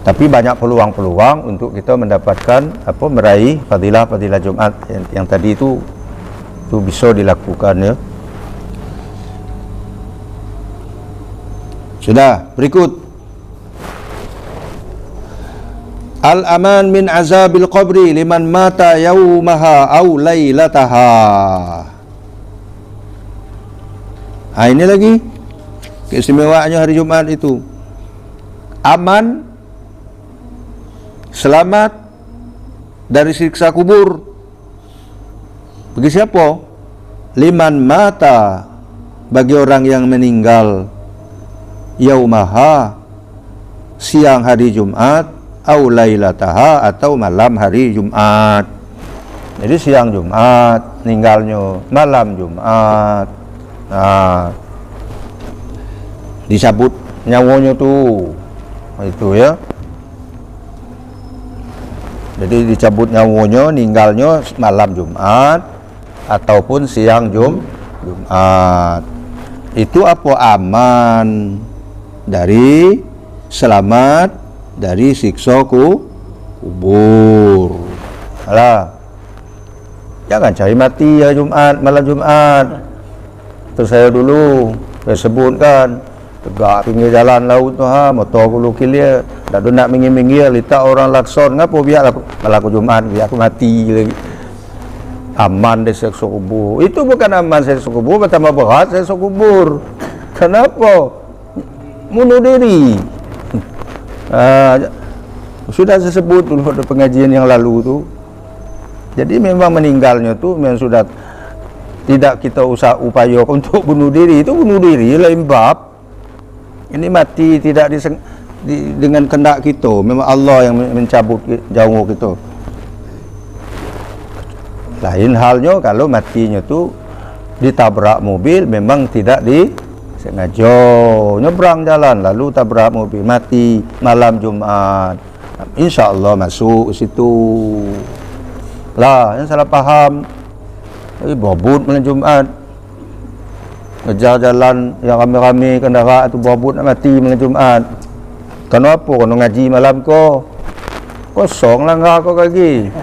Tapi banyak peluang-peluang untuk kita mendapatkan meraih fadilah Jumat yang tadi itu bisa dilakukan ya. Sudah, berikut al-aman min azabil qabri liman mata yaumaha au lailataha. Ini lagi keistimewaannya hari Jumat itu. Aman, selamat dari siksa kubur. Bagi siapa? Liman mata, bagi orang yang meninggal. yaumaha, siang hari Jumat, au lailataha, atau malam hari Jumat. Jadi siang Jumat, meninggalnya malam Jumat. Nah, dicabut nyawanya tuh, itu ya. Jadi dicabut nyawanya, meninggalnya malam Jumat ataupun siang Jumat. Itu apa? Aman dari, selamat dari siksa kubur. Alah, jangan cari mati ya Jumat, malam Jumat. Terus saya dulu saya sebutkan tegak pinggir jalan laut tu, motor aku kilia, dak nak minggir-minggir, litak orang lakson, ngapa biar aku Jumat, biar aku mati lagi. Aman dari siksa kubur. Itu bukan aman siksa kubur, bertambah berat siksa kubur. Kenapa? Bunuh diri. Sudah saya sebut dulu pada pengajian yang lalu tu. Jadi memang meninggalnya tu memang sudah tidak kita usah upaya untuk bunuh diri. Itu bunuh diri lain bab. Ini mati tidak dengan kehendak kita. Memang Allah yang mencabut nyawa kita. Lain halnya kalau matinya tu ditabrak mobil, memang tidak disengaja, nyebrang jalan lalu tabrak mobil, mati malam Jumat, insya-Allah masuk situ. Lah, yang salah faham, bobot malam Jumat, ngejar jalan yang ramai-ramai kendaraan tu bobot nak mati malam Jumat. Kenapa? Kena ngaji malam ko kosong langgar kau lagi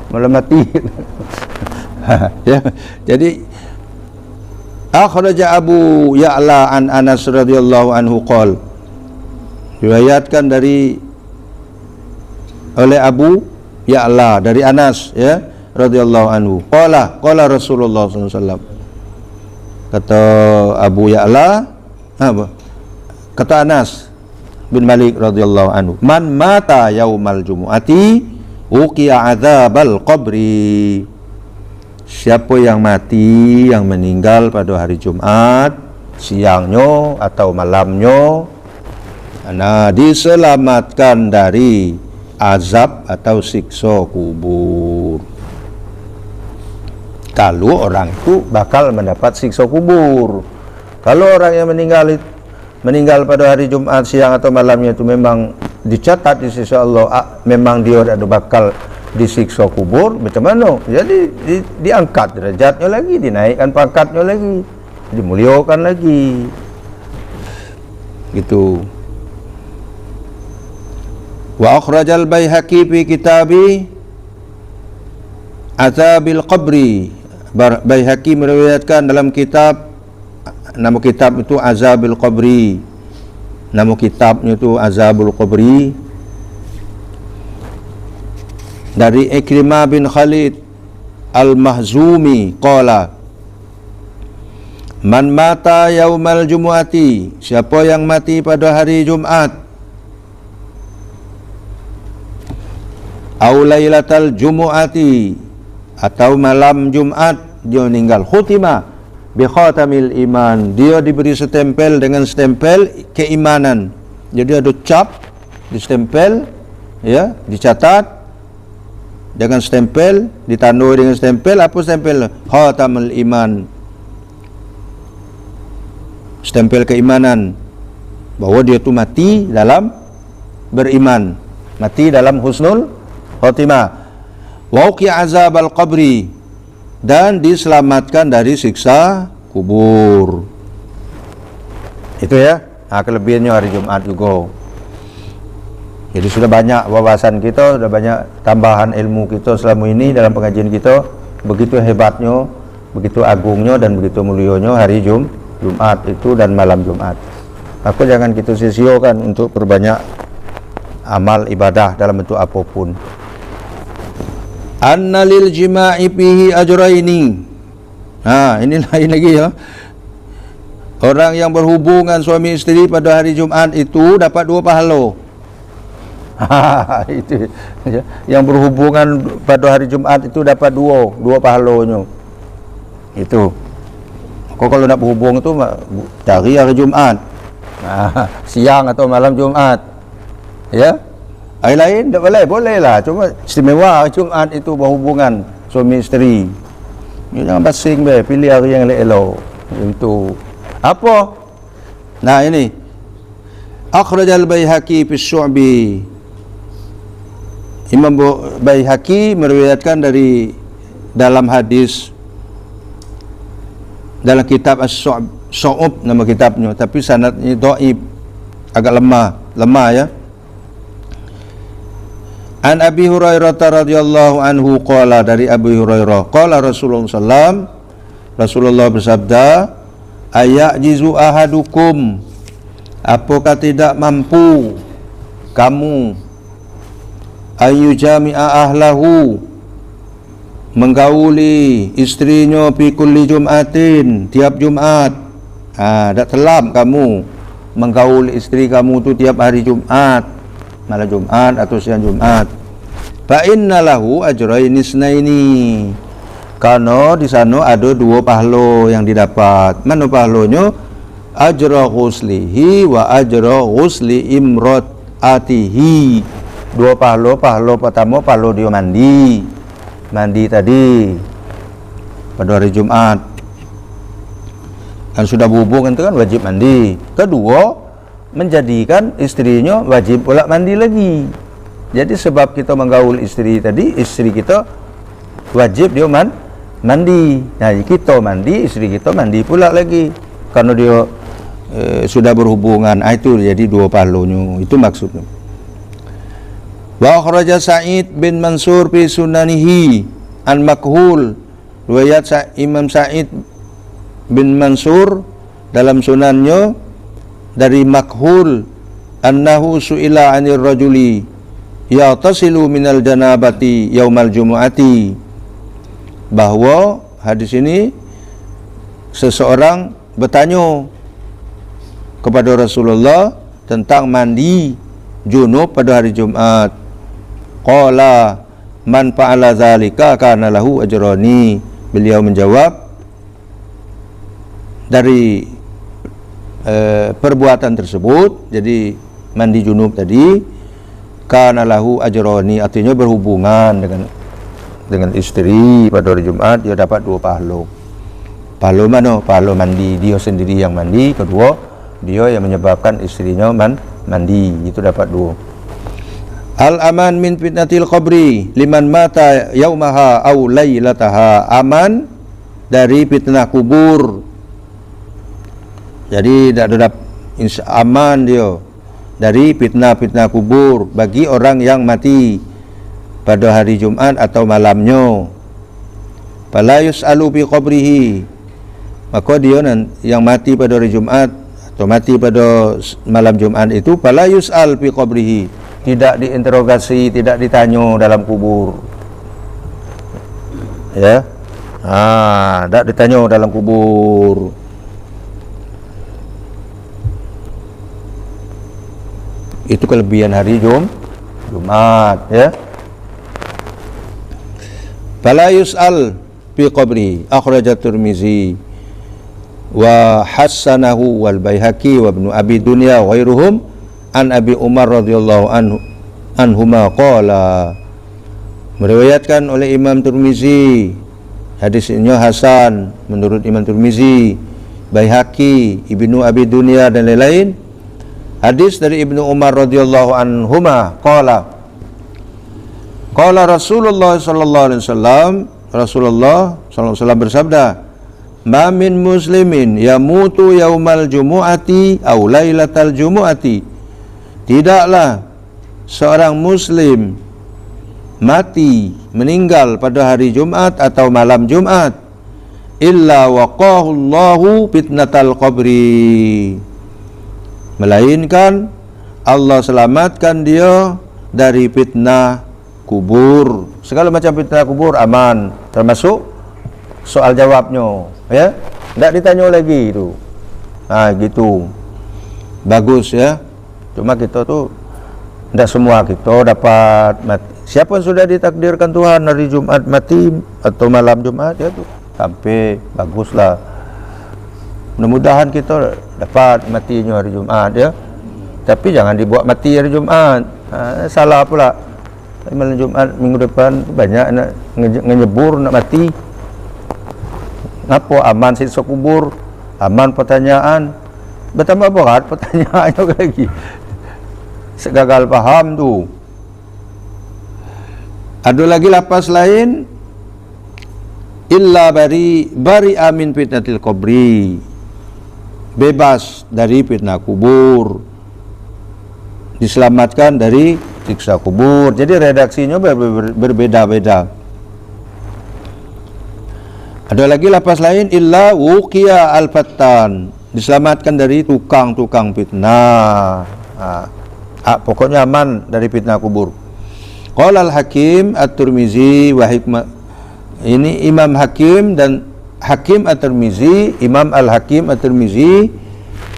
malam mati. Ya, jadi akhraja Abu Ya'la an Anas radhiyallahu anhu qol, riwayatkan oleh Abu Ya'la dari Anas ya radhiyallahu anhu, qala Rasulullah sallallahu alaihi wasallam, kata Abu Ya'la, kata Anas bin Malik radhiyallahu anhu, man mata yaumal jumu'ati uqiya adzabal qabri, siapa yang mati, yang meninggal pada hari Jumat, siangnya atau malamnya, diselamatkan dari azab atau siksa kubur. Kalau orang itu bakal mendapat siksa kubur. Kalau orang yang meninggal pada hari Jumat siang atau malamnya itu memang dicatat di sisi Allah, memang dia ada bakal disiksa kubur, macam mana? Jadi diangkat derajatnya lagi, dinaikkan pangkatnya lagi, dimuliakan lagi, gitu. Wa akhrajal Baihaqi fi kitabi Azabil Qabri, Baihaqi meriwayatkan dalam kitab, nama kitab itu Azabil Qabri, nama kitabnya itu Azabul Qabri, dari Ikrimah bin Khalid Al-Mahzumi qala, man mata yaumal jumu'ati, siapa yang mati pada hari Jumat, au lailatal jumu'ati, atau malam Jumat dia meninggal, khutima bi khatamil iman, dia diberi stempel dengan stempel keimanan. Jadi ada cap di stempel ya, dicatat dengan stempel, ditandai dengan stempel, apa stempel? Khatamul iman, stempel keimanan, bahwa dia tu mati dalam beriman, mati dalam husnul khatimah. Wa uqiya azabal qabri, dan diselamatkan dari siksa kubur. Itu ya, kelebihannya hari Jumat juga. Jadi sudah banyak wawasan kita, sudah banyak tambahan ilmu kita selama ini dalam pengajian kita. Begitu hebatnya, begitu agungnya dan begitu mulianya hari Jumat itu dan malam Jumat. Maka jangan kita sia-siakan untuk perbanyak amal ibadah dalam bentuk apapun. Anna lil jima'i fihi ajraini. Ini lain lagi ya. Orang yang berhubungan suami isteri pada hari Jumat itu dapat 2 pahala. Itu yang berhubungan pada hari Jumat itu dapat dua pahalanya. Itu. Kalau nak berhubung tu cari hari Jumat. Siang atau malam Jumat. Ya. Hari lain tak boleh lah. Cuma istimewa Jumat itu berhubungan suami isteri. Jangan basing be, pilih hari yang elok. Itu apa? Nah ini akhrajal Baihaqi fi Syu'bi. Imam Baihaqi meriwayatkan dari dalam hadis dalam kitab As-Syu'ub nama kitabnya, tapi sanadnya dhaif, agak lemah ya. An Abi Hurairah radhiyallahu anhu qala, dari Abu Hurairah qala Rasulullah bersabda, ayajizu ahadukum, apakah tidak mampu kamu ayu jami'a ahlahu, menggauli istrinya fi kulli Jum'atin, tiap Jumat. Tak telam kamu menggauli istri kamu tu tiap hari Jumat, malam Jumat atau siang Jumat. Fa inna lahu ajraini isnaini, karena di sana ada dua pahala yang didapat. Mana pahalanya? Ajra ghuslihi wa ajra ghusli imra'atihi. Dua pahala. Pahala pertama pahala dia mandi tadi pada hari Jumat, kan sudah berhubung itu kan wajib mandi. Kedua, menjadikan istrinya wajib pula mandi lagi. Jadi sebab kita menggaul istri tadi, istri kita wajib dia mandi. Nah, kita mandi, istri kita mandi pula lagi karena dia sudah berhubungan. Itu jadi dua pahalanya. Itu maksudnya. Wa akhraja Sa'id bin Mansur fi sunanihi an Makhul, riwayat Imam Sa'id bin Mansur dalam sunannya dari Makhul, annahu su'ila 'anil rajuli yatasilu minal janabati yaumal jumu'ati, bahwa hadis ini seseorang bertanya kepada Rasulullah tentang mandi junub pada hari Jumat. Qala man fa'ala zalika kana lahu ajrani. Beliau menjawab, dari perbuatan tersebut, jadi mandi junub tadi, kana lahu ajrani, artinya berhubungan dengan istri pada hari Jumat, dia dapat dua pahala. Pahala mana? Pahala mandi, dia sendiri yang mandi. Kedua, dia yang menyebabkan istrinya mandi, itu dapat dua. Al-aman min fitnatil qabri liman mata yaumaha au lailataha, aman dari fitnah kubur. Jadi tidak ada aman dia dari fitnah-fitnah kubur bagi orang yang mati pada hari Jumat atau malamnya. Fala yus'alu fi qabrihi, maka dia yang mati pada hari Jumat atau mati pada malam Jumat itu fala yus'al fi qabrihi, tidak diinterogasi, tidak ditanya dalam kubur. Ya. Tidak ditanya dalam kubur. Itu kelebihan hari Jumat, ya. Fala yus'al fi qabri, akhrajat Tirmizi wa hassanahu wal Baihaqi wa Ibnu Abi Dunya wa ghairuhum an Abi Umar radhiyallahu anhuma qala, meriwayatkan oleh Imam Tirmizi, hadisnya hasan menurut Imam Tirmizi, Baihaqi, Ibnu Abi Dunya dan lain-lain. Hadis dari Ibnu Umar radhiyallahu anhuma qala Rasulullah sallallahu alaihi wasallam, Rasulullah sallallahu alaihi wasallam bersabda, ma min muslimin yamutu yaumal jumu'ati aw lailatal jumu'ati, tidaklah seorang muslim mati, meninggal pada hari Jumat atau malam Jumat, illa waqahu Allahu fitnatal qabri, melainkan Allah selamatkan dia dari fitnah kubur. Segala macam fitnah kubur aman, termasuk soal jawabnya, ya. Tidak ditanya lagi itu. Gitu. Bagus, ya. Cuma kita tu tidak semua kita dapat mati. Siapa yang sudah ditakdirkan Tuhan hari Jumat mati atau malam Jumat, ya tu sampai baguslah. Mudah-mudahan kita dapat matinya hari Jumaat ya. Tapi jangan dibuat mati hari Jumaat. Salah pula. Malam Jumaat minggu depan banyak nak ngenyebur nak mati. Ngapa aman siksa kubur, aman pertanyaan, bertambah berat pertanyaannya lagi. Segagal paham tu. Ada lagi lapas lain, illa bari amin fitnatil qabri, bebas dari fitnah kubur, diselamatkan dari siksa kubur. Jadi redaksinya berbeda-beda. Ada lagi lapas lain, illa wuqiya al-fattan, diselamatkan dari tukang-tukang fitnah. Pokoknya aman dari fitnah kubur. Qala al-Hakim at-Tirmizi wa hikmah. Ini Imam Hakim dan Hakim at-Tirmizi, Imam al-Hakim at-Tirmizi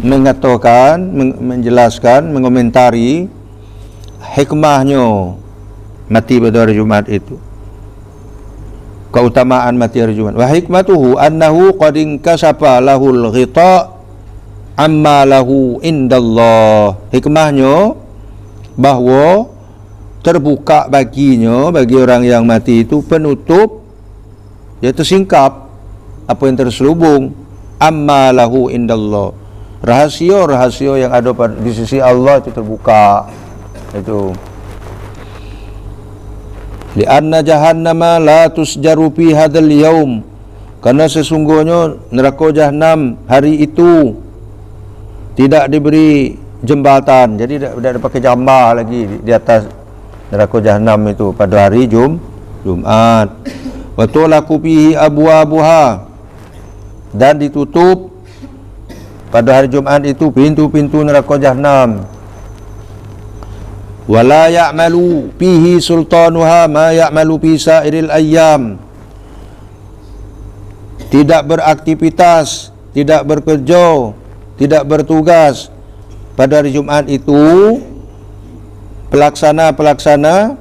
mengatakan, menjelaskan, mengomentari hikmahnya mati pada hari Jumat itu. Keutamaan mati hari Jumat. Wa hikmatuhu annahu qad inkashafa lahul ghita amma lahu indallah. Hikmahnya bahawa terbuka baginya, bagi orang yang mati itu penutup, dia tersingkap apa yang terselubung, amma lahu indallah. Rahasia-rahasia yang ada di sisi Allah itu terbuka. Itu li'anna jahannama la tusjaru fi hadzal yaum, karena sesungguhnya neraka jahanam hari itu tidak diberi jembatan. Jadi tidak pakai jambar lagi di atas neraka jahanam itu pada hari Jumat. Wa tulaku fihi abwabuha, dan ditutup pada hari Jumat itu pintu-pintu neraka jahanam. Wala ya'malu fihi sultanuha ma ya'malu fi sa'iril ayyam, tidak beraktivitas, tidak bekerja, tidak bertugas pada hari Jumat itu pelaksana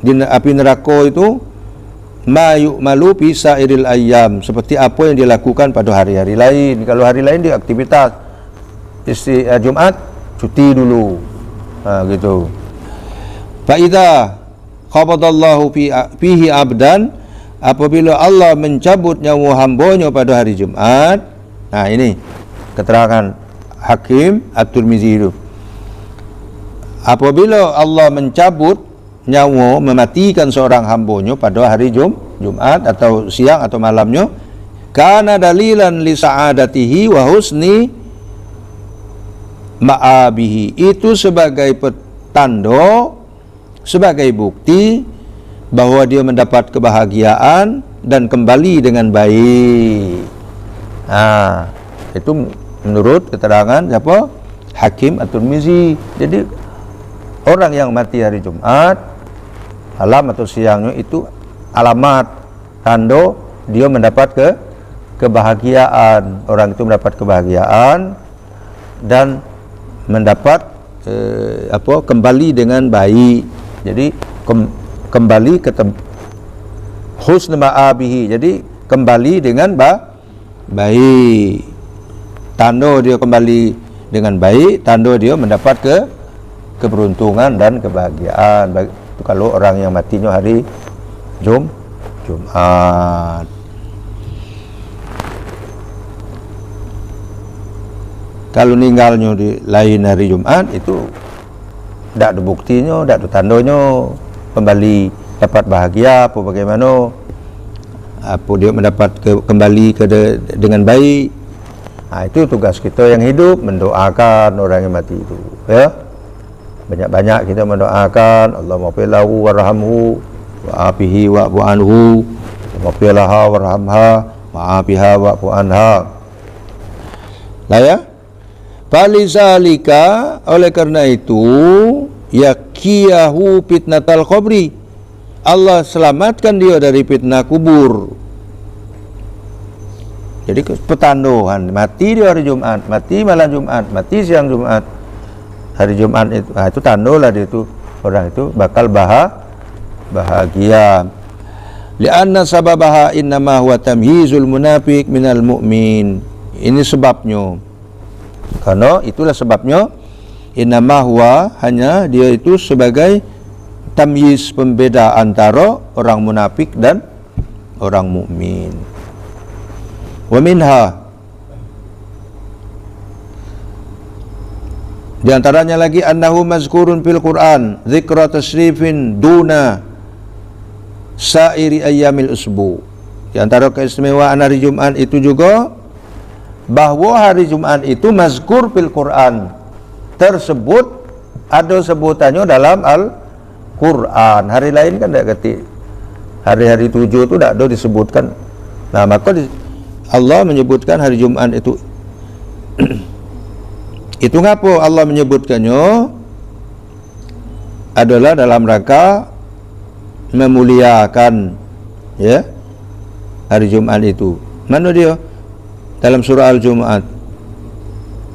di api neraka itu ma yu'malu fi sa'iril ayyam, seperti apa yang dilakukan pada hari-hari lain. Kalau hari lain dia aktivitas, Jumat cuti dulu. Gitu. Fa idza qabadallahu fihi abdan, apabila Allah mencabut nyawa hambanya pada hari Jumat. Nah, ini keterangan Hakim at-Tirmizi itu. Apabila Allah mencabut nyawa, mematikan seorang hambanya pada hari Jumat atau siang atau malamnya, kana dalilan li sa'adatihi wa husni ma'abihi, itu sebagai petanda, sebagai bukti bahwa dia mendapat kebahagiaan dan kembali dengan baik. Itu menurut keterangan siapa? Hakim at-Tirmizi. Jadi orang yang mati hari Jumat malam atau siangnya itu alamat, tanda dia mendapat kebahagiaan. Orang itu mendapat kebahagiaan dan mendapat kembali dengan baik. Jadi kembali ke husn ma'abihi, jadi kembali dengan baik. Tanda dia kembali dengan baik, tanda dia mendapat keberuntungan dan kebahagiaan. Itu kalau orang yang matinya hari Jumat. Kalau meninggalnya di lain hari Jumat, itu tidak ada buktinya, tidak ada tandanya kembali dapat bahagia apa bagaimana, apa dia mendapat kembali dengan baik. Itu tugas kita yang hidup, mendoakan orang yang mati itu, ya. Banyak-banyak kita mendoakan, Allahumma lahu warhamhu wa'afihi wa'fu anhu, wa'filaha warhamha wa'afiha wa'fu anha. Lah ya. Falizalika, oleh karena itu, yakiyahu fitnatal qabri, Allah selamatkan dia dari fitnah kubur. Jadi petanduhan, mati di hari Jumat, mati malam Jumat, mati siang Jumat, hari Jumat itu tandolah dia itu, orang itu bakal bahagia. Lianna sababaha innama huwa tamhizul munafiq minal mu'min, Ini sebabnya. Karena itulah sebabnya innama huwa, hanya dia itu sebagai tamyiz, pembeda antara orang munafik dan orang mukmin. Wa minha, di antaranya lagi annahu mazkurun fil Quran dzikra tasrifin duna sairi ayyamil usbu. Di antara keistimewaan hari Jumat itu juga bahwa hari Jumat itu mazkur fil Quran, tersebut ada sebutannya dalam Al-Quran. Hari lain kan tidak ketik, hari-hari 7 itu tidak ada disebutkan. Nah, maka Allah menyebutkan hari Jumat itu itu ngapa Allah menyebutkannya? Adalah dalam rangka memuliakan, ya, hari Jumat itu. Mana dia? Dalam surah Al-Jumu'at,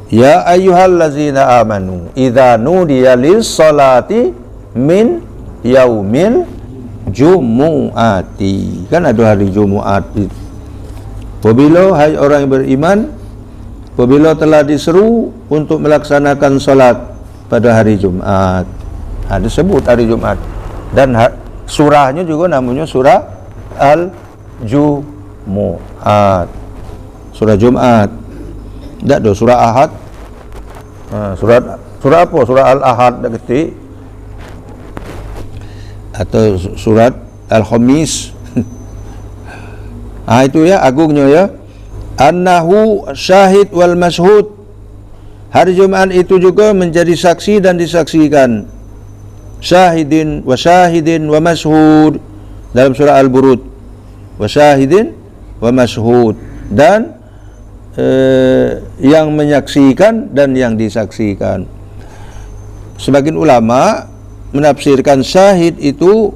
ya ayyuhallazina amanu idza nudiya lis-salati min yaumil jumu'ati. Kan ada hari Jumat itu. Apabila, hai orang yang beriman, apabila telah diseru untuk melaksanakan salat pada hari Jumat. Disebut hari Jumat. Dan surahnya juga namanya surah Al-Jumu'at. Surah Jumat. Tak ada surah Ahad. Surah apa? Surah Al-Ahad tak ketik. Atau surat Al-Khamis. Itu ya agungnya ya. Annahu syahid wal mashhud. Hari Jumat itu juga menjadi saksi dan disaksikan. Syahidin wa mashhud dalam surah Al-Burud. Wa syahidin wa mashhud, dan yang menyaksikan dan yang disaksikan. Sebagian ulama menafsirkan syahid itu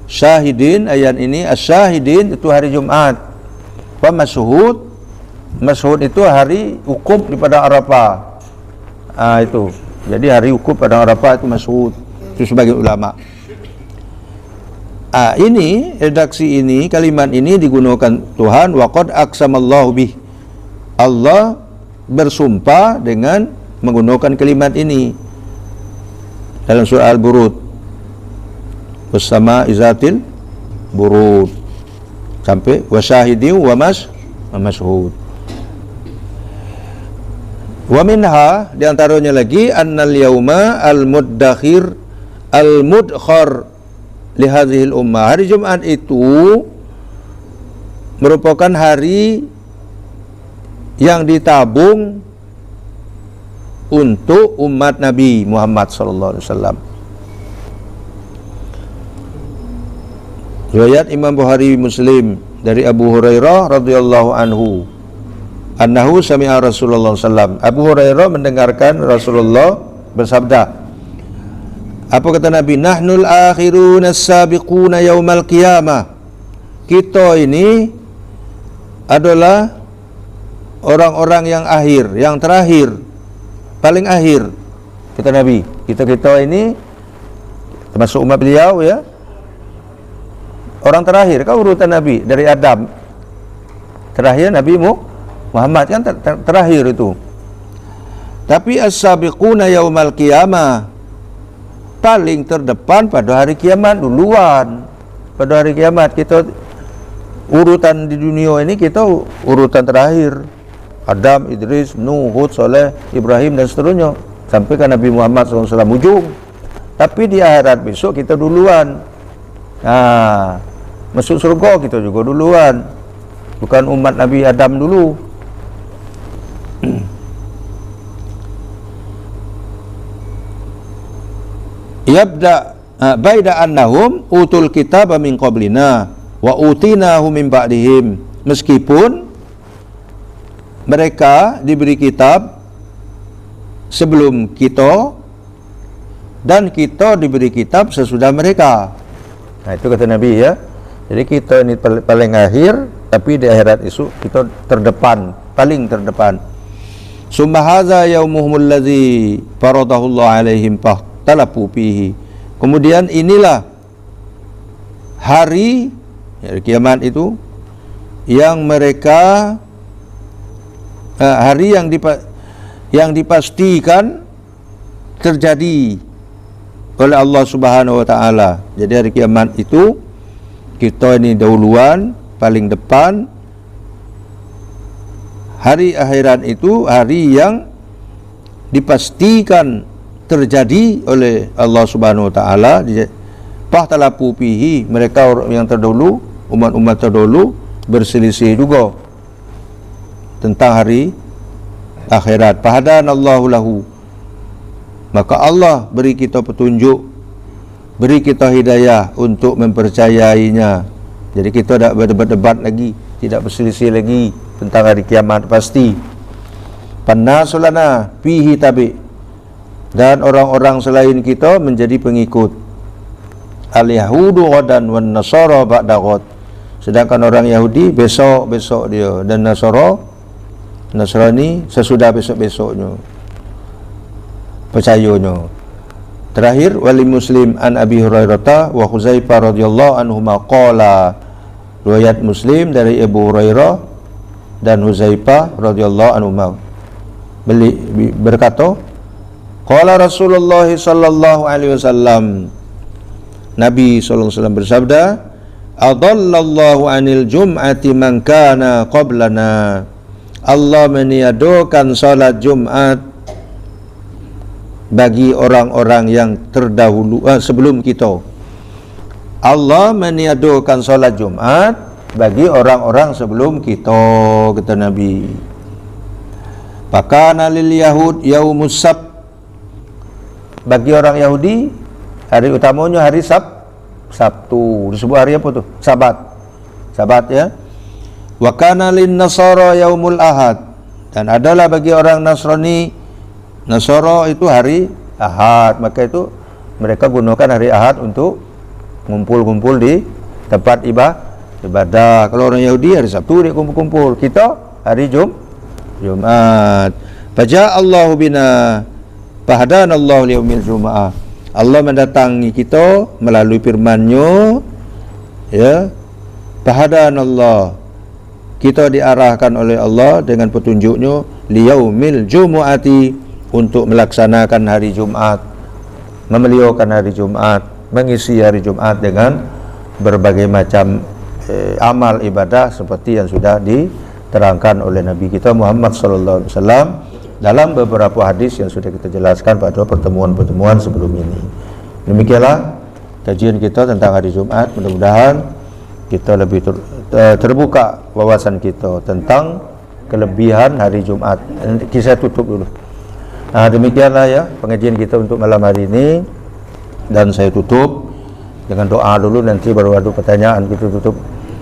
syahidin, ayat ini as-syahidin itu hari Jumat. Wa mashhud, mashhud itu hari wukuf di padang Arafah. Itu. Jadi hari wukuf padang Arafah itu mashhud. Itu sebagian ulama. Ini redaksi ini, kalimat ini digunakan Tuhan, waqad aqsamallahu bih. Allah bersumpah dengan menggunakan kalimat ini dalam surah Al-Burud, bersama izatil burud, sampai wasyahidin wa mashhud. Wa minha, di antaranya lagi annal yauma al-muddakhir al-mudkhar li hadhil ummah. Hari Jumat itu merupakan hari yang ditabung untuk umat Nabi Muhammad sallallahu alaihi wasallam. Riwayat Imam Bukhari Muslim dari Abu Hurairah radhiyallahu anhu, annahu sami'a Rasulullah sallam. Abu Hurairah mendengarkan Rasulullah bersabda. Apa kata Nabi? Nahnul akhiruna as-sabiquna yaumal qiyamah. Kita ini adalah orang-orang yang akhir, yang terakhir, paling akhir. Kata Nabi, kita ini termasuk umat beliau ya, orang terakhir. Kau urutan Nabi dari Adam, terakhir Nabi Muhammad kan terakhir itu. Tapi as-sabiquna yaumal qiyamah, paling terdepan pada hari kiamat, duluan pada hari kiamat. Kita urutan di dunia ini, kita urutan terakhir. Adam, Idris, Nuh, Hud, Saleh, Ibrahim dan seterusnya sampai ke Nabi Muhammad SAW ujung. Tapi di akhirat besok kita duluan. Masuk surga kita juga duluan, bukan umat Nabi Adam dulu. Yabda baida annahum utul kitaba min qablina wa utinahu min ba'dihim. Meskipun mereka diberi kitab sebelum kita dan kita diberi kitab sesudah mereka. Itu kata Nabi ya. Jadi kita ini paling akhir, tapi di akhirat isu kita terdepan, paling terdepan. Summa hadza yaumuhumul ladzi faradahu Allah alaihim fahtalafu fihi. Kemudian inilah hari kiamat itu yang mereka hari yang dipastikan terjadi oleh Allah Subhanahu wa taala. Jadi hari kiamat itu kita ini dahuluan, paling depan. Hari akhirat itu hari yang dipastikan terjadi oleh Allah Subhanahu wa taala. Fahtalafu fihi, mereka orang yang terdahulu, umat-umat terdahulu berselisih juga tentang hari akhirat. Fahadanallahu lahu, maka Allah beri kita petunjuk, beri kita hidayah untuk mempercayainya. Jadi kita tidak berdebat-debat lagi, tidak berselisih lagi tentang hari kiamat pasti. Pannasulana fihi tabi, dan orang-orang selain kita menjadi pengikut. Al-Yahudu ghadan wan Nasara ba'da ghad, sedangkan orang Yahudi besok dia, dan Nasrani sesudah besoknya percayanya. Terakhir, wali Muslim an Abi Hurairah wa Huzaifah radhiyallahu anhuma qala, riwayat Muslim dari Abu Hurairah dan Huzaifah radhiyallahu anhuma berkata, qala Rasulullah sallallahu alaihi wasallam, Nabi sallallahu alaihi wasallam bersabda, adallallahu anil jum'ati man kana qablana, Allah meniadakan salat Jumat bagi orang-orang yang terdahulu sebelum kita. Allah meniadakan salat Jumat bagi orang-orang sebelum kita, kata Nabi. Pakana lil yahud yaumus sabt, bagi orang Yahudi hari utamanya hari Sabtu. Disebut hari apa tuh? Sabat ya. Wa kana lin nasara yaumul ahad, dan adalah bagi orang Nasrani, Nasara itu hari Ahad, maka itu mereka gunakan hari Ahad untuk ngumpul-ngumpul di tempat ibadah. Kalau orang Yahudi hari Sabtu dia kumpul-kumpul, kita hari Jumat. Faja Allahu bina fahadanallahu liyaumil Jum'ah, Allah mendatangi kita melalui firman-Nya, ya, fahadanallah, kita diarahkan oleh Allah dengan petunjuk-Nya, liyaumil jumu'ati, untuk melaksanakan hari Jumat, memeliharakan hari Jumat, mengisi hari Jumat dengan berbagai macam amal ibadah seperti yang sudah diterangkan oleh Nabi kita Muhammad sallallahu alaihi wasallam dalam beberapa hadis yang sudah kita jelaskan pada pertemuan-pertemuan sebelum ini. Demikianlah kajian kita tentang hari Jumat. Mudah-mudahan kita lebih terbuka wawasan kita tentang kelebihan hari Jumat. Saya tutup dulu. Demikianlah ya pengajian kita untuk malam hari ini, dan saya tutup dengan doa dulu, nanti baru ada pertanyaan. Kita tutup.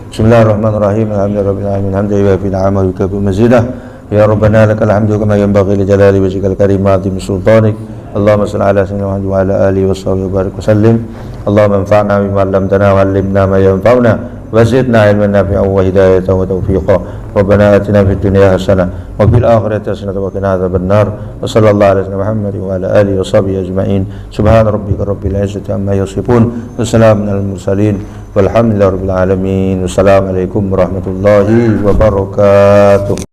Bismillahirrahmanirrahim. Alhamdulillahirabbil alamin. Hamdalillah fi ni'amahi wa kafi mazidah. Ya Rabbana lakal hamdu kama yanbaghi li jalali wajhikal karim wa 'azimi sultanik. Allahumma shalli ala sayyidina Muhammad wa ala alihi wa sahbihi wa barik wa sallim. Allahumma anfa'na bima 'allamtana wa 'allimna ma yanfa'una wa zidna 'ilman nafi'an wa hidayatan wa tawfiqan. Rabbana atina fid dunya hasanah wa fil akhirati hasanah wa qina adzabannar. Wa sallallahu ala sayyidina Muhammad wa ala alihi wa sahbihi ajma'in. Subhana rabbika rabbil izzati amma yasifun wa salamun alal mursalin walhamdulillahi rabbil alamin. Wassalamu alaikum warahmatullahi wabarakatuh.